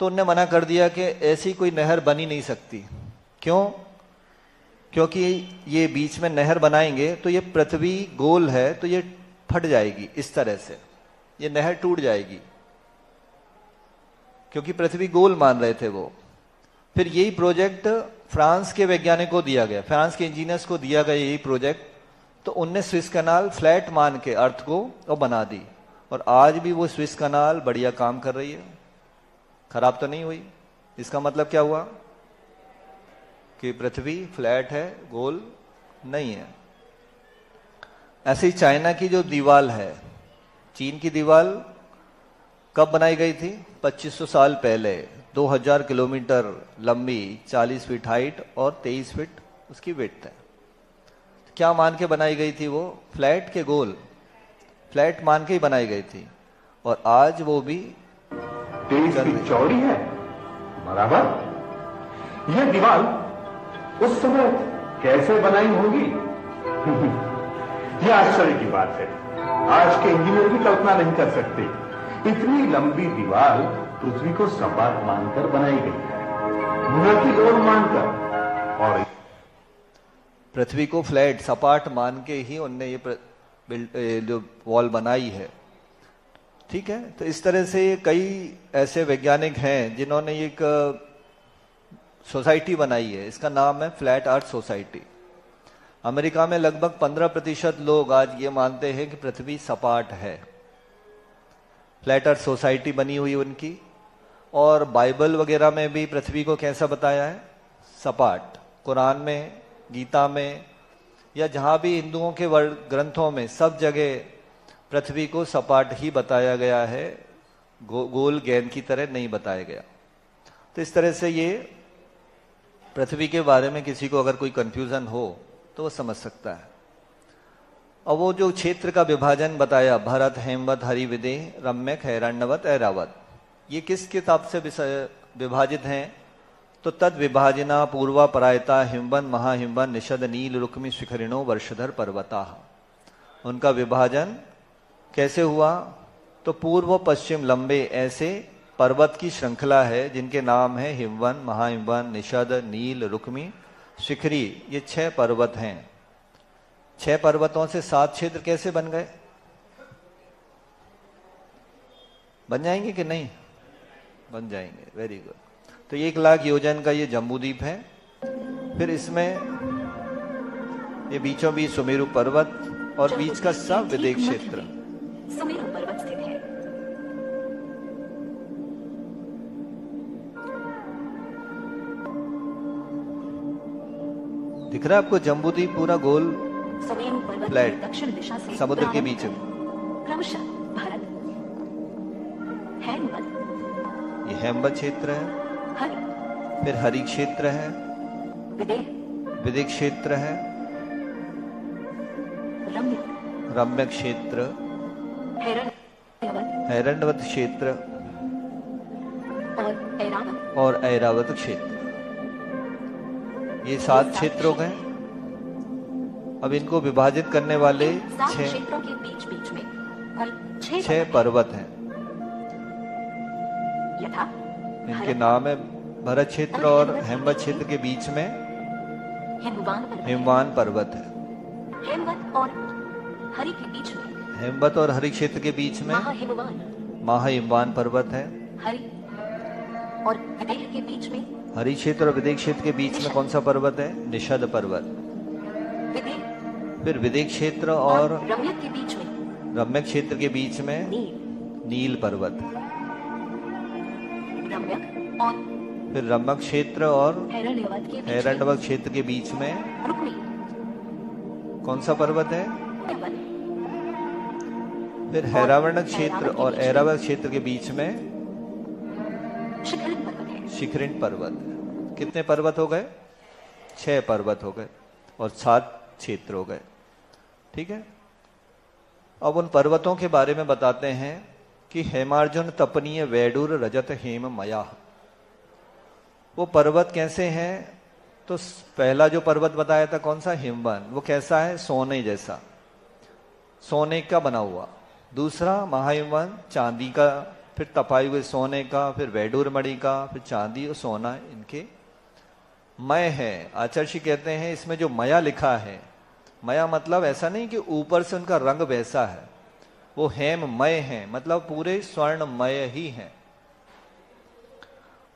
तो उनने मना कर दिया कि ऐसी कोई नहर बन ही नहीं सकती। क्यों? क्योंकि ये बीच में नहर बनाएंगे तो ये पृथ्वी गोल है तो ये फट जाएगी, इस तरह से ये नहर टूट जाएगी, क्योंकि पृथ्वी गोल मान रहे थे वो। फिर यही प्रोजेक्ट फ्रांस के वैज्ञानिकों को दिया गया, फ्रांस के इंजीनियर्स को दिया गया यही प्रोजेक्ट, तो उनने स्विस कनाल फ्लैट मान के अर्थ को और बना दी। और आज भी वो स्विस कनाल बढ़िया काम कर रही है, खराब तो नहीं हुई। इसका मतलब क्या हुआ कि पृथ्वी फ्लैट है, गोल नहीं है। ऐसे ही चाइना की जो दीवार है, चीन की दीवार कब बनाई गई थी? 2500 साल पहले, 2000 किलोमीटर लंबी, 40 फीट हाइट और 23 फीट उसकी विड्थ है। क्या मान के बनाई गई थी वो? फ्लैट के गोल, फ्लैट मान के ही बनाई गई थी। और आज वो भी 23 फीट चौड़ी है, बराबर। यह दीवार उस समय कैसे बनाई होगी? यह आश्चर्य की बात है, आज के इंजीनियर भी कल्पना नहीं कर सकते। इतनी लंबी दीवार पृथ्वी को सपाट मानकर बनाई गई है, न कि गोल मानकर। और पृथ्वी को फ्लैट सपाट मान के ही उनने ये जो वॉल बनाई है। ठीक है, तो इस तरह से कई ऐसे वैज्ञानिक हैं जिन्होंने एक सोसाइटी बनाई है, इसका नाम है फ्लैट अर्थ सोसाइटी। अमेरिका में लगभग 15% लोग आज ये मानते हैं कि पृथ्वी सपाट है। फ्लैट अर्थ सोसाइटी बनी हुई उनकी, और बाइबल वगैरह में भी पृथ्वी को कैसा बताया है? सपाट। कुरान में, गीता में, या जहां भी हिंदुओं के ग्रंथों में, सब जगह पृथ्वी को सपाट ही बताया गया है, गोल गेंद की तरह नहीं बताया गया। तो इस तरह से ये पृथ्वी के बारे में किसी को अगर कोई कंफ्यूजन हो तो वो समझ सकता है। और वो जो क्षेत्र का विभाजन बताया, भरत, हेमवत, हरिविदेह, रम्यक, हिरण्यवत, ऐरावत, ये किस किताब से विभाजित हैं? तो तद विभाजना पूर्वा परायता हिमवन महाहिमवन निषद नील रुक्मी शिखरिणो वर्षधर पर्वता। उनका विभाजन कैसे हुआ? तो पूर्व पश्चिम लंबे ऐसे पर्वत की श्रृंखला है जिनके नाम है हिमवन, महाहिमवन, निषद, नील, रुक्मी, शिखरी। ये 6 पर्वत हैं। 6 पर्वतों से 7 क्षेत्र कैसे बन गए? बन जाएंगे कि नहीं? बन जाएंगे, वेरी गुड। तो 1 लाख योजन का ये जम्बूद्वीप है। फिर इसमें ये बीचों बीच सुमेरु पर्वत और बीच का सब विदेश क्षेत्र। सुमेरु पर्वत स्थित है। दिख रहा है आपको जम्बूद्वीप पूरा गोल सुमेरु पर्वत फ्लैट दक्षिण दिशा से समुद्र के बीच में। क्रमशः भारत, हेमवत, ये हेमवत क्षेत्र है, हरि, फिर हरि क्षेत्र है, विदेह, विदिक क्षेत्र है, रम्य, रम्य क्षेत्र, हिरण्यवत हिरण्यवत क्षेत्र और ऐरावत। और ऐरावत क्षेत्र। ये 7 क्षेत्र हो गए। अब इनको विभाजित करने वाले 7 6 क्षेत्रों के बीच बीच में कुल 6 पर्वत हैं। यथा इनके नाम है भरत क्षेत्र और हेमवत क्षेत्र के बीच में हिमवान पर्वत, हिमवान पर्वत है। हेमवत और हरि के बीच में हेमवत और हरि क्षेत्र के बीच में महाहिमवान, महाहिमवान पर्वत है। हरि और विदेह के बीच में हरि क्षेत्र और विदेह क्षेत्र के बीच में कौन सा पर्वत है? निषद पर्वत। विदेह फिर विदेह क्षेत्र और और रम्यक के बीच में रम्य क्षेत्र के बीच में नील, नील पर्वत। रम्यक और फिर रम्य क्षेत्र और हिरण्यवत के बीच में हिरण्यवत क्षेत्र के बीच में रुक्मी, कौन सा पर्वत है? पर्वत, फिर हैरावण क्षेत्र और ऐरावत क्षेत्र के बीच में शिखरिन पर्वत है। शिखरिन पर्वत। कितने पर्वत हो गए? 6 पर्वत हो गए और 7 क्षेत्र हो गए। ठीक है। अब उन पर्वतों के बारे में बताते हैं कि हेमार्जुन तपनीय वैडूर रजत हेम मया। वो पर्वत कैसे हैं? तो पहला जो पर्वत बताया था कौन सा? हिमवन। वो कैसा है? सोने जैसा, सोने का बना हुआ। दूसरा महाहिमवन चांदी का, फिर तपाए हुए सोने का, फिर वैडूर मणि का, फिर चांदी और सोना इनके मय है। आचार्य कहते हैं इसमें जो मया लिखा है, मया मतलब ऐसा नहीं कि ऊपर से उनका रंग वैसा है, वो हेममय है, मतलब पूरे स्वर्णमय ही हैं।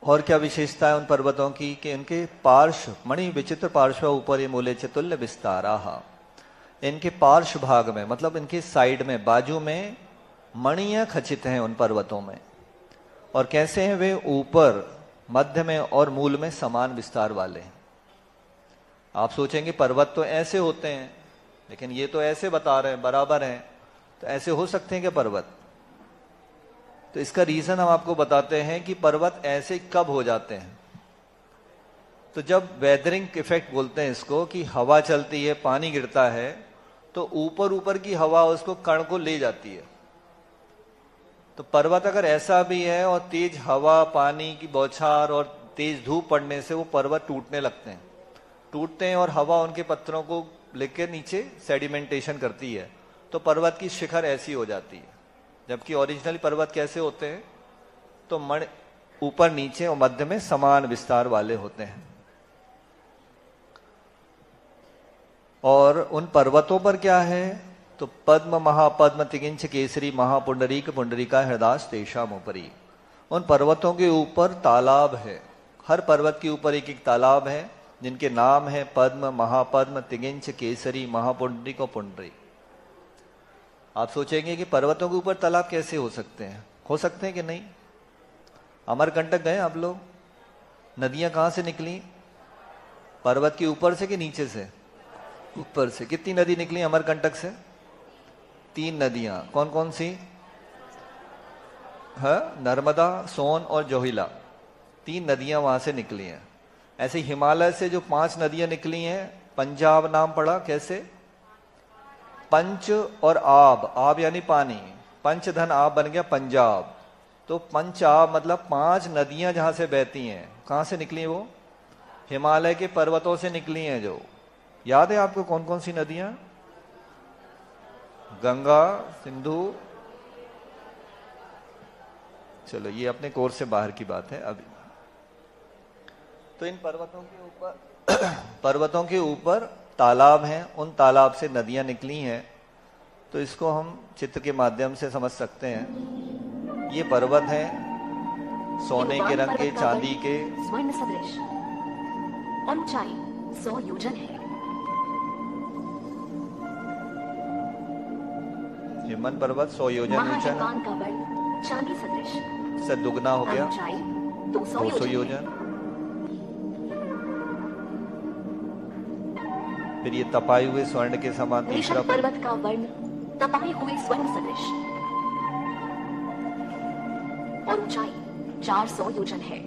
और क्या विशेषता है उन पर्वतों की कि इनके पार्श्व मणि विचित्र पार्श्व ऊपर ये मूले चतुल्य विस्तारा। इनके पार्श्व भाग में मतलब इनके साइड में, बाजू में मणियां खचित हैं उन पर्वतों में। और कैसे हैं वे? ऊपर, मध्य में और मूल में समान विस्तार वाले हैं। आप सोचेंगे पर्वत तो ऐसे होते हैं, लेकिन ये तो ऐसे बता रहे हैं, बराबर हैं, तो ऐसे हो सकते हैं क्या पर्वत? तो इसका रीजन हम आपको बताते हैं कि पर्वत ऐसे कब हो जाते हैं। तो जब वेदरिंग इफेक्ट बोलते हैं इसको, कि हवा चलती है, पानी गिरता है, तो ऊपर ऊपर की हवा उसको कण को ले जाती है। तो पर्वत अगर ऐसा भी है और तेज हवा, पानी की बौछार और तेज धूप पड़ने से वो पर्वत टूटने लगते हैं, टूटते हैं और हवा उनके पत्थरों को लेकर नीचे सेडिमेंटेशन करती है, तो पर्वत की शिखर ऐसी हो जाती है। जबकि ओरिजिनली पर्वत कैसे होते हैं? तो मण ऊपर नीचे और मध्य में समान विस्तार वाले होते हैं। और उन पर्वतों पर क्या है? तो पद्म महापद्म तिगिंच केसरी महापुंडरीक पुंडरीका हृदास तेषाम उपरी। उन पर्वतों के ऊपर तालाब है। हर पर्वत के ऊपर एक एक तालाब है, जिनके नाम है पद्म, महापद्म, तिगिंच, केसरी, महापुंडरीक और पुंडरीक। आप सोचेंगे कि पर्वतों के ऊपर तालाब कैसे हो सकते हैं? हो सकते हैं कि नहीं? अमरकंटक गए आप लोग? नदियां कहां से निकली? पर्वत के ऊपर से कि नीचे से? ऊपर से। कितनी नदी निकली अमरकंटक से? 3 नदियां। कौन कौन सी है? नर्मदा, सोन और जोहिला। 3 नदियां वहां से निकली हैं। ऐसे हिमालय से जो 5 नदियां निकली हैं, पंजाब नाम पड़ा कैसे? पंच और आब, आब यानी पानी, पंच धन आब बन गया पंजाब। तो पंच आब मतलब 5 नदियां जहां से बहती हैं। कहां से निकली वो? हिमालय के पर्वतों से निकली हैं। जो याद है आपको कौन कौन सी नदियां? गंगा, सिंधु। चलो ये अपने कोर्स से बाहर की बात है अभी। तो इन पर्वतों के ऊपर तालाब हैं, उन तालाब से नदियां निकली हैं। तो इसको हम चित्र के माध्यम से समझ सकते हैं। ये पर्वत हैं, सोने के रंग के, चांदी के, स्वर्ण सदृश, ऊंचाई 100 योजन है। हिमवंत पर्वत 100 योजन ऊंचा है, महाहिमवान का वर्ण चांदी सदृश, इससे दुगना हो गया ऊंचाई 200 200 योजन। योजन। फिर ये तपाए हुए स्वर्ण के समान तीसरा निषद पर्वत का वर्ण तपाए हुए स्वर्ण सदृश और ऊंचाई 400 योजन है।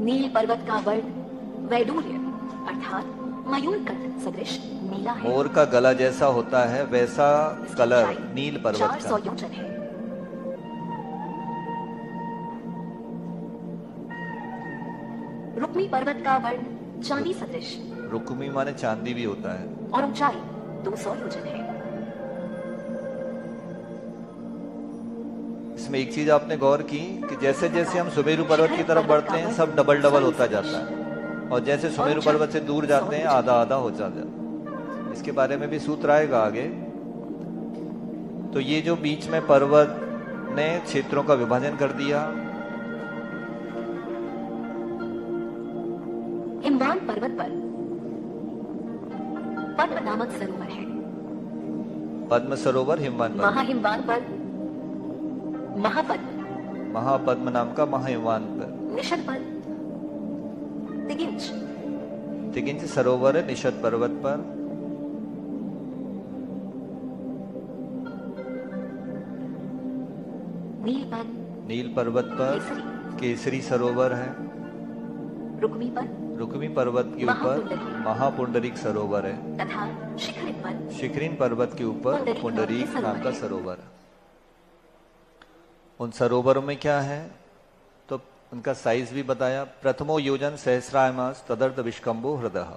नील पर्वत का वर्ण वैडूर्य अर्थात मयूर कंठ सदृश नीला है। मोर का गला जैसा होता है वैसा कलर नील पर्वत 400 का। योजन है। रुक्मी पर्वत का वर्ण चांदी सदृश रुक्मी माने चांदी भी होता है। और ऊंचाई 200 योजन है। इसमें एक चीज आपने गौर की कि जैसे जैसे हम सुमेरु पर्वत की तरफ बढ़ते हैं सब डबल डबल होता जाता है, और जैसे सुमेरु पर्वत से दूर जाते हैं आधा आधा हो जाता है। इसके बारे में भी सूत्र आएगा आगे। तो ये जो बीच में पर्वत ने क्षेत्रों का विभाजन कर दिया, हिमवान पर्वत पर पद्म नामक सरोवर है। पद्म सरोवर हिमवान पर्वत, महाहिमवान पर महापद्म, महापद्म नाम का महाहिमवान पर। निषद पर तिगिंच, तिगिंच सरोवर है निषद पर्वत पर। नील पर नील पर्वत पर केसरी सरोवर है। रुक्मी पर रुक्मी पर्वत के ऊपर महापुंडरीक सरोवर है तथा शिखरिन पर शिखरिन पर्वत के ऊपर पुंडरीक नाम का सरोवर है। उन सरोवरों में क्या है तो उनका साइज भी बताया। प्रथमो योजन सहस्रायमास तदर्थ विष्कंभो हृदय।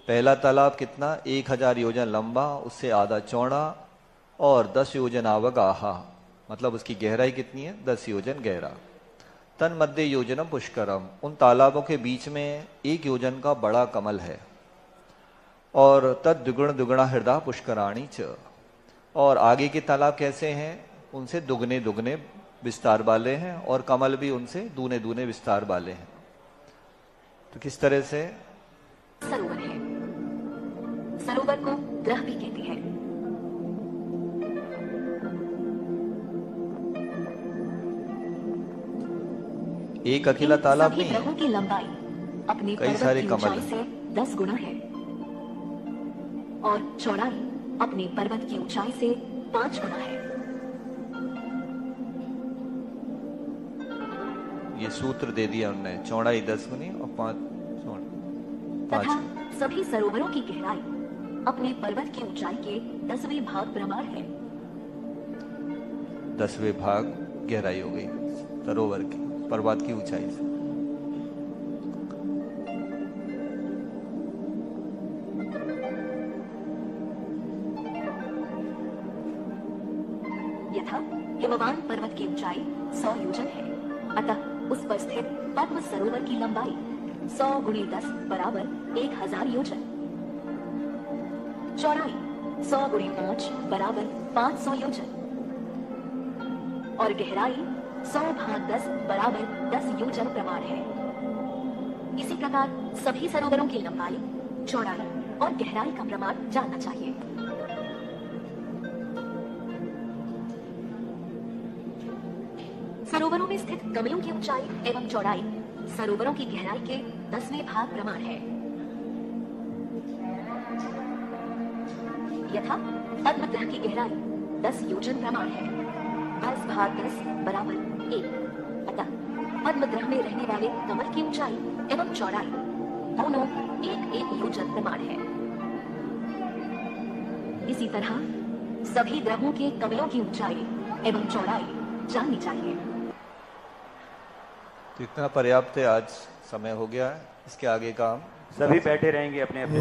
पहला तालाब कितना 1000 योजन लंबा, उससे आधा चौड़ा और 10 योजन आवग आहा, मतलब उसकी गहराई कितनी है 10 योजन गहरा। तन मध्य योजनम पुष्करम, उन तालाबों के बीच में 1 योजन का बड़ा कमल है। और तद द्विगुण दुगुणा हृदय पुष्कराणी च, और आगे के तालाब कैसे हैं उनसे दुगने दुगने विस्तार वाले हैं, और कमल भी उनसे दूने दूने विस्तार वाले हैं। तो किस तरह से सरोवर है। सरोवर को ग्रह भी कहते हैं। एक अकेला तालाब सभी नहीं है, ग्रहों की लंबाई अपनी कई पर्वत सारे की कमल ऊंचाई से 10 गुना है और चौड़ाई अपनी पर्वत की ऊंचाई से 5 गुना है। ये सूत्र दे दिया उन्होंने, चौड़ाई 10 गुनी और 5 तथा सभी सरोवरों की गहराई अपने पर्वत की ऊंचाई के 10वें भाग प्रमाण है। 10वें भाग गहराई हो गई सरोवर की पर्वत की ऊंचाई से। यथा हिमवान पर्वत की ऊंचाई 100 योजन है, अतः उस पर स्थित पद्म सरोवर की लंबाई 100 गुणी 10 बराबर 1000 योजन, चौड़ाई 100 गुणी 5 बराबर 500 योजन और गहराई 100 भाग 10 बराबर 10 योजन प्रमाण है। इसी प्रकार सभी सरोवरों की लंबाई, चौड़ाई और गहराई का प्रमाण जानना चाहिए। सरोवरों में स्थित कमलों की ऊंचाई एवं चौड़ाई सरोवरों की गहराई के 10वें भाग प्रमाण है। यथा पद्म ग्रह की गहराई 10 योजन प्रमाण है। 10 भाग 10 बराबर 1, अतः पद्म ग्रह में रहने वाले कमल की ऊंचाई एवं चौड़ाई दोनों 1-1 योजन प्रमाण है। इसी तरह सभी ग्रहों के कमलों की ऊंचाई एवं चौड़ाई जाननी चाहिए। तो इतना पर्याप्त है, आज समय हो गया है। इसके आगे का हम सभी बैठे रहेंगे अपने अपने